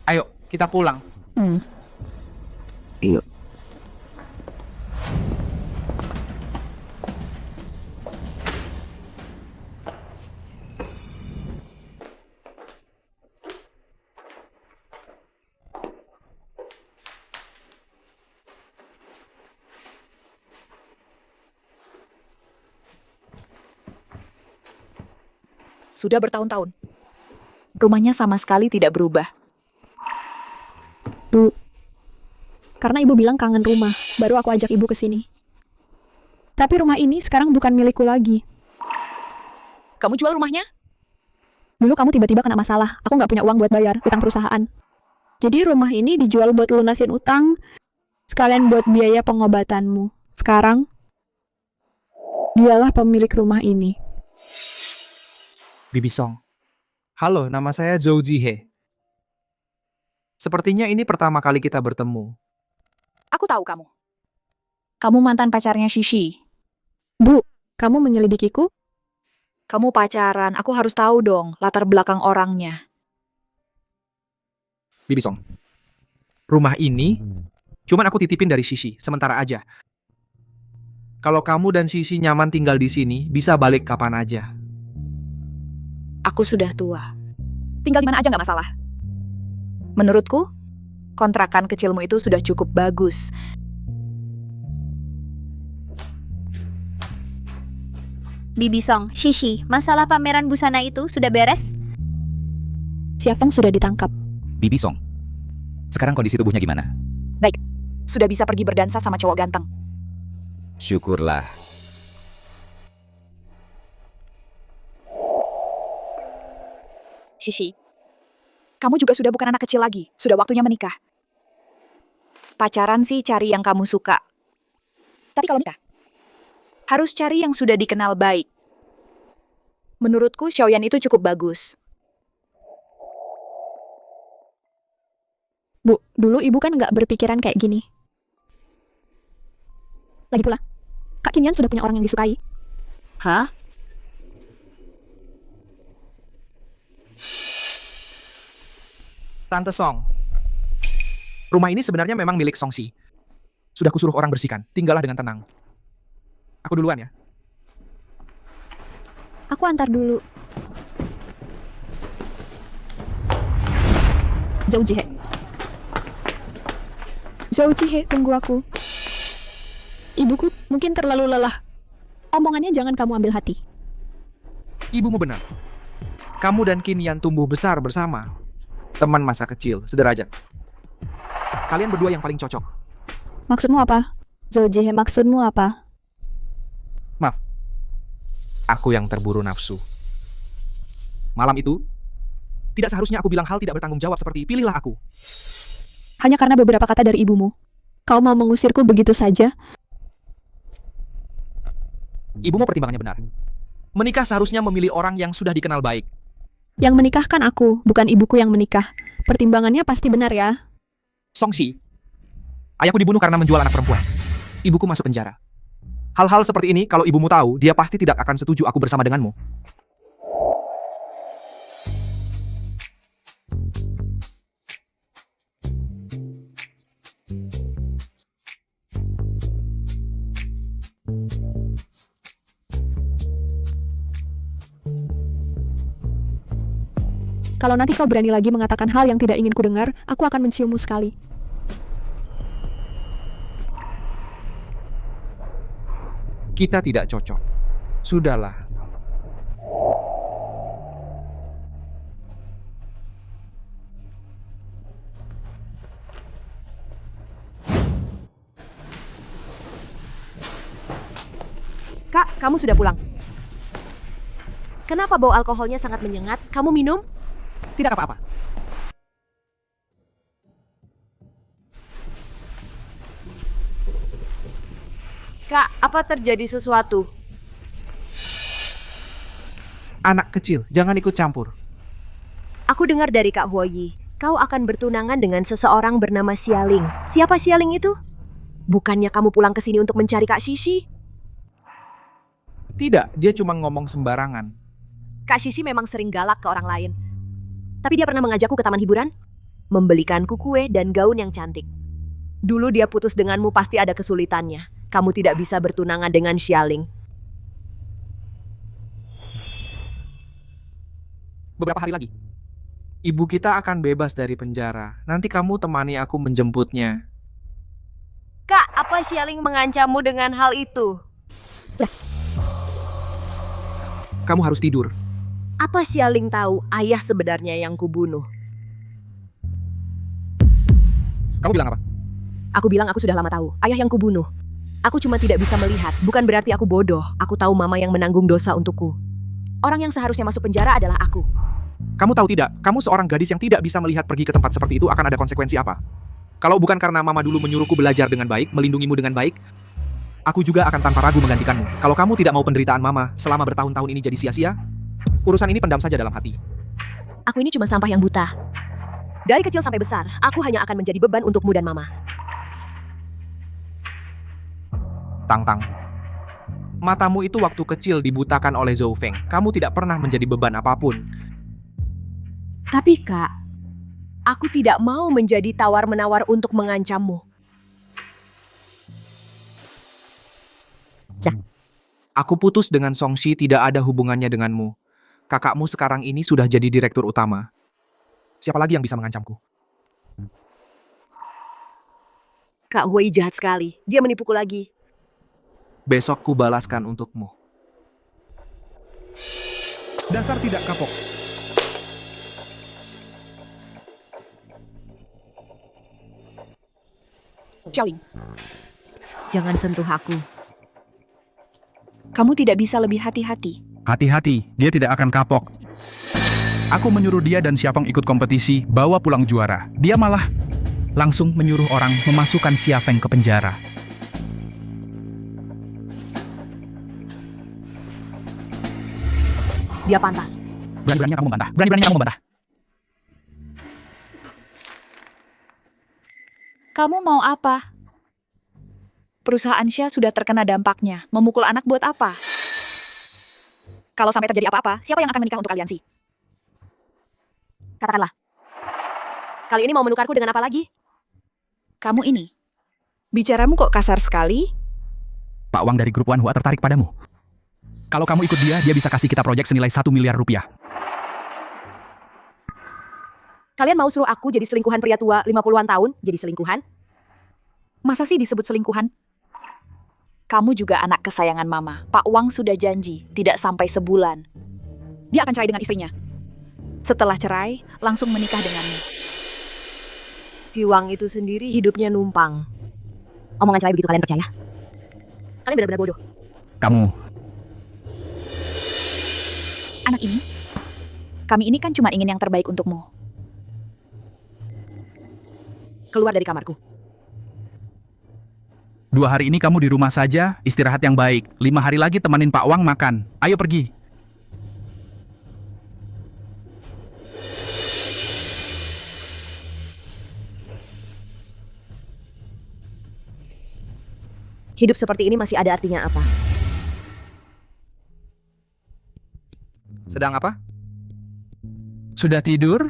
Ayo, kita pulang. Yuk. Sudah bertahun-tahun. Rumahnya sama sekali tidak berubah. Bu, karena ibu bilang kangen rumah, baru aku ajak ibu ke sini. Tapi rumah ini sekarang bukan milikku lagi. Kamu jual rumahnya? Dulu kamu tiba-tiba kena masalah, aku nggak punya uang buat bayar utang perusahaan. Jadi rumah ini dijual buat lunasin utang, sekalian buat biaya pengobatanmu. Sekarang, dialah pemilik rumah ini. Bibi Song. Halo, nama saya Zhou Jihe. Sepertinya ini pertama kali kita bertemu. Aku tahu kamu. Kamu mantan pacarnya Shishi. Bu, kamu menyelidikiku? Kamu pacaran, aku harus tahu dong latar belakang orangnya. Bibi Song. Rumah ini cuman aku titipin dari Shishi, sementara aja. Kalau kamu dan Shishi nyaman tinggal di sini, bisa balik kapan aja. Aku sudah tua. Tinggal di mana aja nggak masalah. Menurutku, kontrakan kecilmu itu sudah cukup bagus. Bibi Song, Shishi, masalah pameran busana itu sudah beres? Xiafeng sudah ditangkap. Bibi Song. Sekarang kondisi tubuhnya gimana? Baik, sudah bisa pergi berdansa sama cowok ganteng. Syukurlah. Shishi, Kamu juga sudah bukan anak kecil lagi. Sudah waktunya menikah. Pacaran sih cari yang kamu suka. Tapi kalau nikah, harus cari yang sudah dikenal baik. Menurutku, Xiaoyan itu cukup bagus. Bu, dulu ibu kan nggak berpikiran kayak gini. Lagi pula, Kak Kinyan sudah punya orang yang disukai. Hah? Tante Song. Rumah ini sebenarnya memang milik Songxi. Sudah kusuruh orang bersihkan. Tinggallah dengan tenang. Aku duluan ya. Aku antar dulu. Zhou Jihe. Zhou Jihe, tunggu aku. Ibuku mungkin terlalu lelah. Omongannya jangan kamu ambil hati. Ibumu benar. Kamu dan Kinyan tumbuh besar bersama. Teman masa kecil, sederajat. Kalian berdua yang paling cocok. Maksudmu apa? Zhou Jihe, maksudmu apa? Maaf. Aku yang terburu nafsu. Malam itu, tidak seharusnya aku bilang hal tidak bertanggung jawab seperti pilihlah aku. Hanya karena beberapa kata dari ibumu. Kau mau mengusirku begitu saja? Ibumu pertimbangannya benar. Menikah seharusnya memilih orang yang sudah dikenal baik. Yang menikahkan aku, bukan ibuku yang menikah. Pertimbangannya pasti benar ya. Songxi, ayahku dibunuh karena menjual anak perempuan. Ibuku masuk penjara. Hal-hal seperti ini kalau ibumu tahu, dia pasti tidak akan setuju aku bersama denganmu. Kalau nanti kau berani lagi mengatakan hal yang tidak ingin ku dengar, aku akan menciummu sekali. Kita tidak cocok. Sudahlah. Kak, kamu sudah pulang. Kenapa bau alkoholnya sangat menyengat? Kamu minum? Tidak apa-apa. Kak, apa terjadi sesuatu? Anak kecil, jangan ikut campur. Aku dengar dari Kak Huoyi, kau akan bertunangan dengan seseorang bernama Xialing. Siapa Xialing itu? Bukannya kamu pulang ke sini untuk mencari Kak Shishi? Tidak, dia cuma ngomong sembarangan. Kak Shishi memang sering galak ke orang lain. Tapi dia pernah mengajakku ke taman hiburan, membelikanku kue dan gaun yang cantik. Dulu dia putus denganmu pasti ada kesulitannya. Kamu tidak bisa bertunangan dengan Xialing. Beberapa hari lagi, ibu kita akan bebas dari penjara. Nanti kamu temani aku menjemputnya. Kak, apa Xialing mengancammu dengan hal itu? Kamu harus tidur. Apa Xialing tahu ayah sebenarnya yang kubunuh? Kamu bilang apa? Aku bilang aku sudah lama tahu, ayah yang kubunuh. Aku cuma tidak bisa melihat, bukan berarti aku bodoh. Aku tahu mama yang menanggung dosa untukku. Orang yang seharusnya masuk penjara adalah aku. Kamu tahu tidak, kamu seorang gadis yang tidak bisa melihat pergi ke tempat seperti itu akan ada konsekuensi apa? Kalau bukan karena mama dulu menyuruhku belajar dengan baik, melindungimu dengan baik, aku juga akan tanpa ragu menggantikanmu. Kalau kamu tidak mau penderitaan mama selama bertahun-tahun ini jadi sia-sia, urusan ini pendam saja dalam hati. Aku ini cuma sampah yang buta. Dari kecil sampai besar, aku hanya akan menjadi beban untukmu dan mama. Tang-tang. Matamu itu waktu kecil dibutakan oleh Zhou Feng. Kamu tidak pernah menjadi beban apapun. Tapi Kak, aku tidak mau menjadi tawar-menawar untuk mengancammu. Aku putus dengan Songxi tidak ada hubungannya denganmu. Kakakmu sekarang ini sudah jadi direktur utama. Siapa lagi yang bisa mengancamku? Kak Huai jahat sekali. Dia menipuku lagi. Besok ku balaskan untukmu. Dasar tidak kapok. Xialing, Jangan sentuh aku. kamu tidak bisa lebih hati-hati. Hati-hati, dia tidak akan kapok. Aku menyuruh dia dan Xiafeng ikut kompetisi, bawa pulang juara. Dia malah langsung menyuruh orang memasukkan Xiafeng ke penjara. Dia pantas. Berani-beraninya kamu membantah. Berani-beraninya kamu membantah. Kamu mau apa? Perusahaan Xia sudah terkena dampaknya. Memukul anak buat apa? Kalau sampai terjadi apa-apa, siapa yang akan menikah untuk aliansi? Katakanlah. Kali ini mau menukarku dengan apa lagi? Kamu ini. Bicaramu kok kasar sekali? Pak Wang dari grup Wanhua tertarik padamu. Kalau kamu ikut dia bisa kasih kita proyek senilai 1 miliar rupiah. Kalian mau suruh aku jadi selingkuhan pria tua 50-an tahun? Jadi selingkuhan? Masa sih disebut selingkuhan? Kamu juga anak kesayangan Mama. Pak Wang sudah janji, tidak sampai sebulan. Dia akan cerai dengan istrinya. Setelah cerai, langsung menikah denganmu. Si Wang itu sendiri hidupnya numpang. Omongan cerai begitu kalian percaya? Kalian benar-benar bodoh. Kamu, Anak ini, kami ini kan cuma ingin yang terbaik untukmu. Keluar dari kamarku. 2 hari ini kamu di rumah saja, istirahat yang baik. 5 hari lagi temanin Pak Wang makan. Ayo pergi. Hidup seperti ini masih ada artinya apa? Sedang apa? Sudah tidur?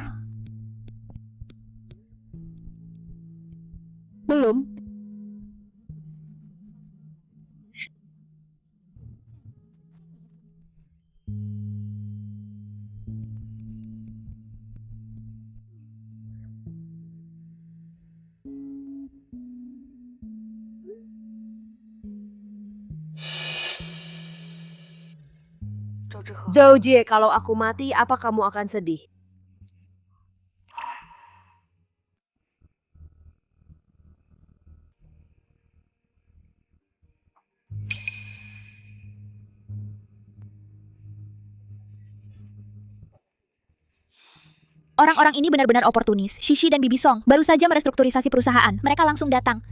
Belum. Zhou Jie, kalau aku mati, apa kamu akan sedih? Orang-orang ini benar-benar oportunis. Shishi dan Bibi Song baru saja merestrukturisasi perusahaan. Mereka langsung datang.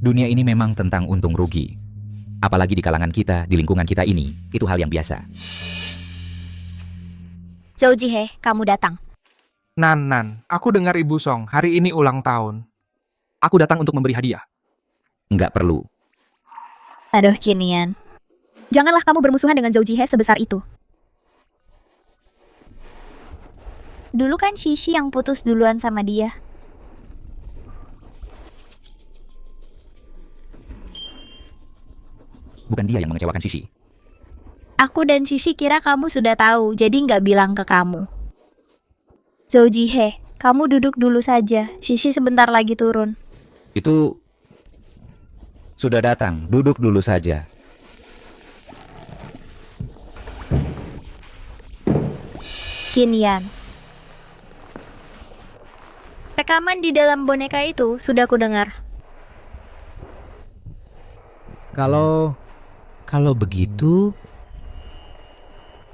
Dunia ini memang tentang untung rugi. Apalagi di kalangan kita, di lingkungan kita ini, itu hal yang biasa. Zhou Jihe, kamu datang. Nan, aku dengar Ibu Song hari ini ulang tahun. Aku datang untuk memberi hadiah. Nggak perlu. Aduh, Kinian. Janganlah kamu bermusuhan dengan Zhou Jihe sebesar itu. Dulu kan Shishi yang putus duluan sama dia. Bukan dia yang mengecewakan Shishi. Aku dan Shishi kira kamu sudah tahu, jadi nggak bilang ke kamu. Zhou Jihe, kamu duduk dulu saja. Shishi sebentar lagi turun. Itu sudah datang, duduk dulu saja. Kinian. Rekaman di dalam boneka itu sudah ku dengar. Kalau begitu,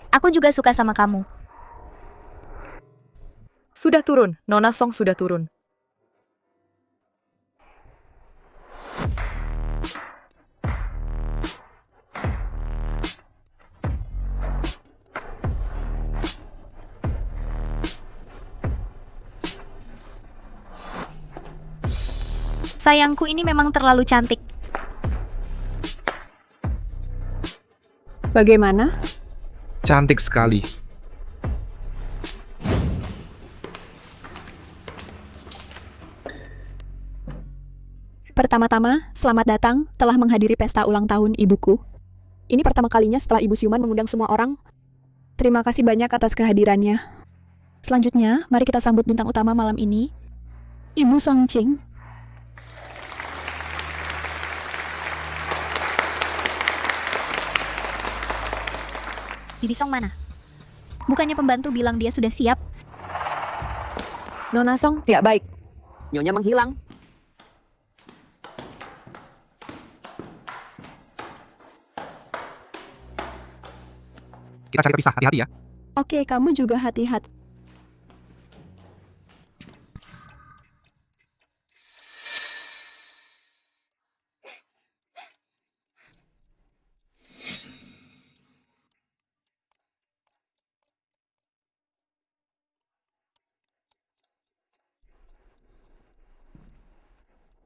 Aku juga suka sama kamu. Sudah turun, Nona Song sudah turun. Sayangku ini memang terlalu cantik. Bagaimana? Cantik sekali. Pertama-tama, selamat datang telah menghadiri pesta ulang tahun ibuku. Ini pertama kalinya setelah Ibu Siuman mengundang semua orang. Terima kasih banyak atas kehadirannya. Selanjutnya, mari kita sambut bintang utama malam ini, Ibu Song Ching. Bibi Song mana? Bukannya pembantu bilang dia sudah siap? Nona Song tidak baik. Nyonya menghilang. Kita cari terpisah, hati-hati ya. Oke, kamu juga hati-hati.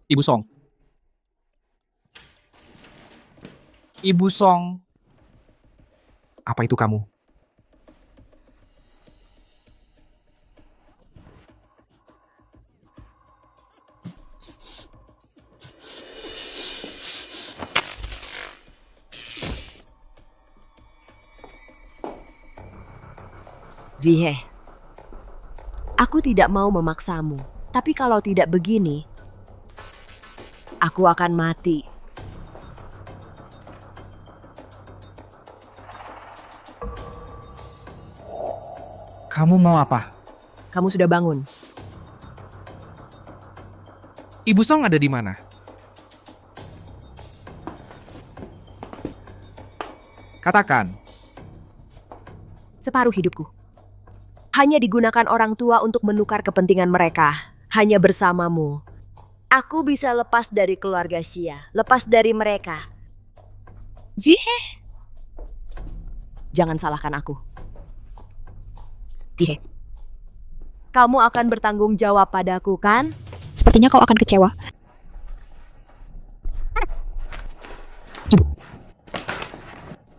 Ibu Song. Ibu Song. Apa itu kamu? Jihe, aku tidak mau memaksamu, tapi kalau tidak begini, aku akan mati. Kamu mau apa? Kamu sudah bangun. Ibu Song ada di mana? Katakan. Separuh hidupku. Hanya digunakan orang tua untuk menukar kepentingan mereka. Hanya bersamamu. Aku bisa lepas dari keluarga Xia, lepas dari mereka. Jihe. Jangan salahkan aku. Jihe. Kamu akan bertanggung jawab padaku, kan? Sepertinya kau akan kecewa.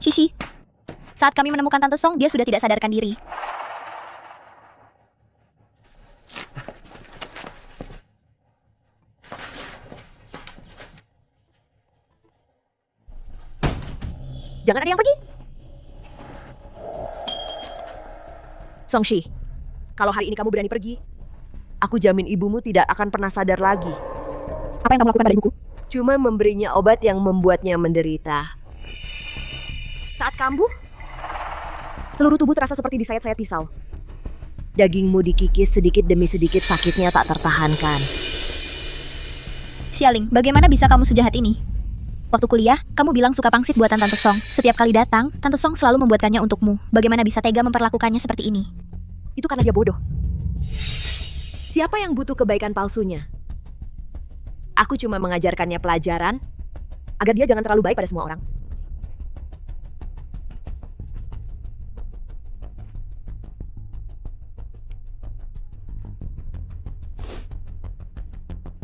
Shishi. Saat kami menemukan Tante Song, dia sudah tidak sadarkan diri. Jangan ada yang pergi. Songshi, kalau hari ini kamu berani pergi, aku jamin ibumu tidak akan pernah sadar lagi. Apa yang kamu lakukan pada ibuku? Cuma memberinya obat yang membuatnya menderita. Saat kambuh, seluruh tubuh terasa seperti disayat-sayat pisau. Dagingmu dikikis sedikit demi sedikit, sakitnya tak tertahankan. Xialing, bagaimana bisa kamu sejahat ini? Waktu kuliah, kamu bilang suka pangsit buatan Tante Song. Setiap kali datang, Tante Song selalu membuatkannya untukmu. Bagaimana bisa tega memperlakukannya seperti ini? Itu karena dia bodoh. Siapa yang butuh kebaikan palsunya? Aku cuma mengajarkannya pelajaran agar dia jangan terlalu baik pada semua orang.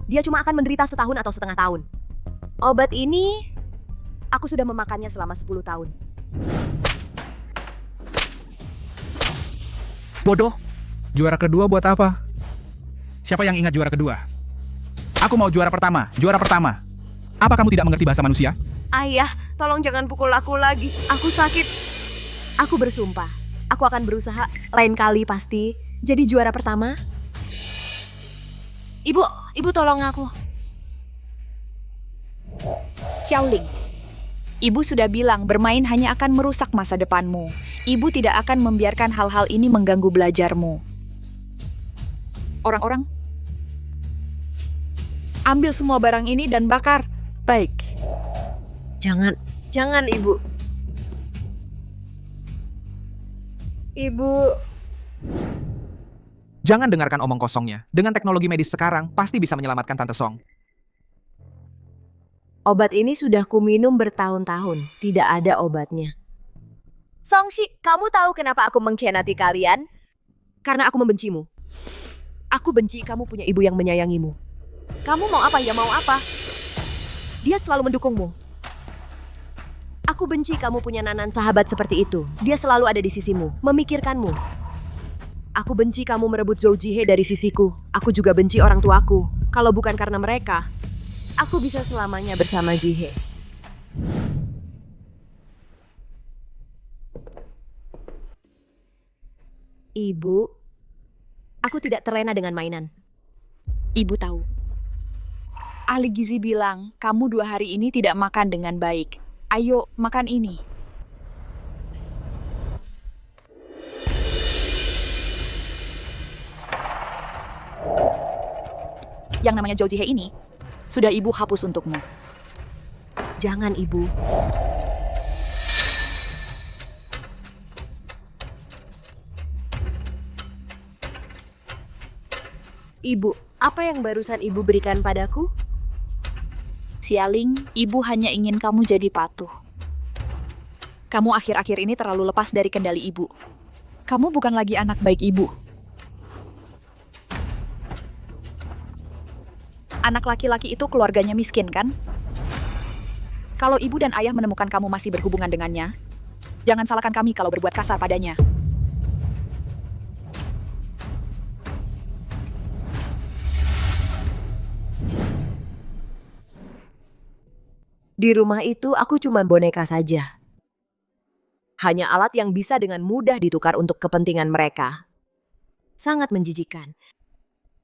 Dia cuma akan menderita setahun atau setengah tahun. Obat ini, aku sudah memakannya selama 10 tahun. Bodoh. Juara kedua buat apa? Siapa yang ingat juara kedua? Aku mau juara pertama. Juara pertama. Apa kamu tidak mengerti bahasa manusia? Ayah, tolong jangan pukul aku lagi. Aku sakit. Aku bersumpah. Aku akan berusaha lain kali pasti jadi juara pertama. Ibu tolong aku. Xiaoling, ibu sudah bilang bermain hanya akan merusak masa depanmu. Ibu tidak akan membiarkan hal-hal ini mengganggu belajarmu. Orang-orang, ambil semua barang ini dan bakar. Baik. Jangan ibu. Ibu. Jangan dengarkan omong kosongnya. Dengan teknologi medis sekarang, pasti bisa menyelamatkan Tante Song. Obat ini sudah kuminum bertahun-tahun. Tidak ada obatnya. Songshi, kamu tahu kenapa aku mengkhianati kalian? Karena aku membencimu. Aku benci kamu punya ibu yang menyayangimu. Kamu mau apa ya mau apa? Dia selalu mendukungmu. Aku benci kamu punya nanan sahabat seperti itu. Dia selalu ada di sisimu, memikirkanmu. Aku benci kamu merebut Zhou Jihe dari sisiku. Aku juga benci orang tuaku. Kalau bukan karena mereka, aku bisa selamanya bersama Jihe. Ibu, aku tidak terlena dengan mainan. Ibu tahu. Ahli gizi bilang, kamu 2 hari ini tidak makan dengan baik. Ayo, makan ini. Yang namanya Zhou Jihe ini, sudah ibu hapus untukmu. Jangan, ibu. Ibu, apa yang barusan ibu berikan padaku? Xialing, ibu hanya ingin kamu jadi patuh. Kamu akhir-akhir ini terlalu lepas dari kendali ibu. Kamu bukan lagi anak baik ibu. Anak laki-laki itu keluarganya miskin, kan? Kalau ibu dan ayah menemukan kamu masih berhubungan dengannya, jangan salahkan kami kalau berbuat kasar padanya. Di rumah itu aku cuma boneka saja. Hanya alat yang bisa dengan mudah ditukar untuk kepentingan mereka. Sangat menjijikan.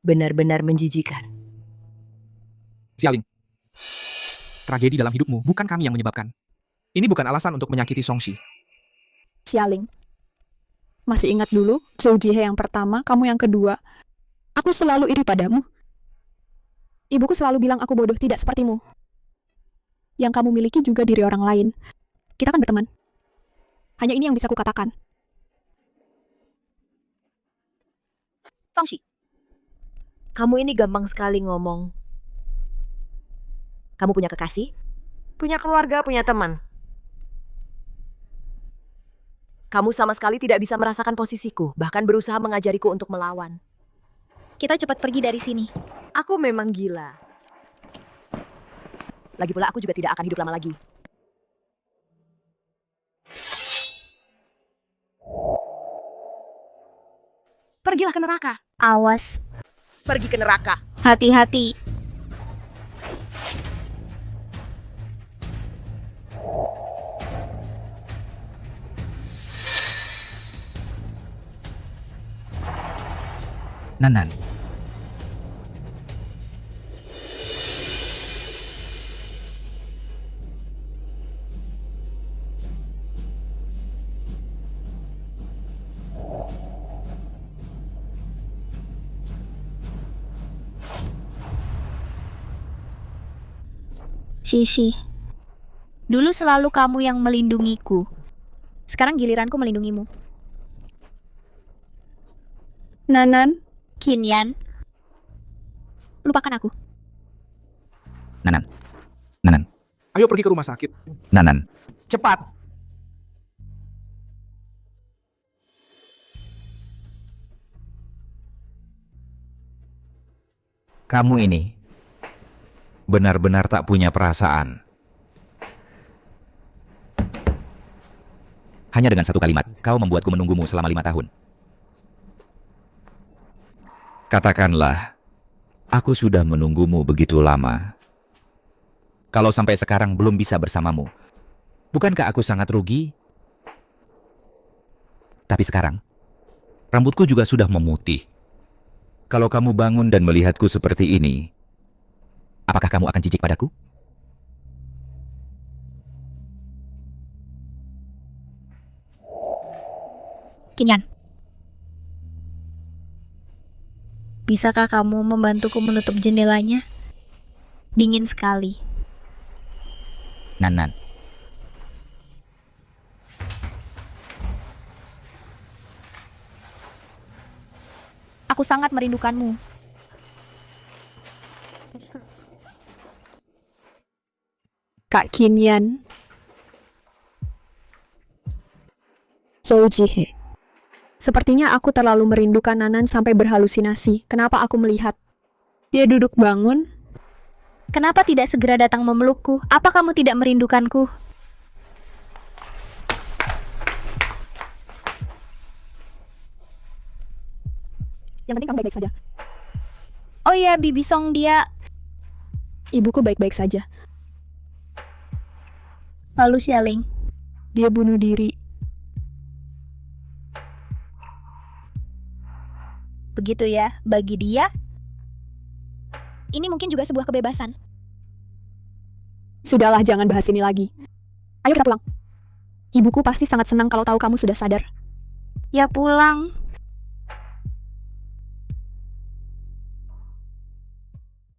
Benar-benar menjijikan. Xialing. Tragedi dalam hidupmu bukan kami yang menyebabkan. Ini bukan alasan untuk menyakiti Songxi. Xialing. Masih ingat dulu, Zhou Jihe yang pertama, kamu yang kedua. Aku selalu iri padamu. Ibuku selalu bilang aku bodoh, tidak sepertimu. Yang kamu miliki juga diri orang lain. Kita kan berteman. Hanya ini yang bisa kukatakan. Songxi, kamu ini gampang sekali ngomong. Kamu punya kekasih, punya keluarga, punya teman. Kamu sama sekali tidak bisa merasakan posisiku, bahkan berusaha mengajariku untuk melawan. Kita cepat pergi dari sini. Aku memang gila. Lagi pula aku juga tidak akan hidup lama lagi. Pergilah ke neraka. Awas, Pergi ke neraka. hati-hati. Nanan. Shishi. Dulu selalu kamu yang melindungiku. Sekarang giliranku melindungimu. Nanan, Qinyan. Lupakan aku. Nanan. Nanan. Ayo pergi ke rumah sakit. Nanan. Cepat. Kamu ini benar-benar tak punya perasaan. Hanya dengan satu kalimat, kau membuatku menunggumu selama 5 tahun. Katakanlah, aku sudah menunggumu begitu lama. Kalau sampai sekarang belum bisa bersamamu, bukankah aku sangat rugi? Tapi sekarang, rambutku juga sudah memutih. Kalau kamu bangun dan melihatku seperti ini, apakah kamu akan jijik padaku? Qinyan. Bisakah kamu membantuku menutup jendelanya? Dingin sekali. Nanan. Aku sangat merindukanmu. Kak Qinyan. Zhou Jihe. Sepertinya aku terlalu merindukan Nanan sampai berhalusinasi. Kenapa aku melihat dia duduk bangun? Kenapa tidak segera datang memelukku? Apa kamu tidak merindukanku? Yang penting kamu baik-baik saja. Oh iya, Bibi Song dia. Ibuku baik-baik saja. Lalu Xialing. Dia bunuh diri. Begitu ya, bagi dia. Ini mungkin juga sebuah kebebasan. Sudahlah, jangan bahas ini lagi. Ayo kita pulang. Ibuku pasti sangat senang kalau tahu kamu sudah sadar. Ya pulang.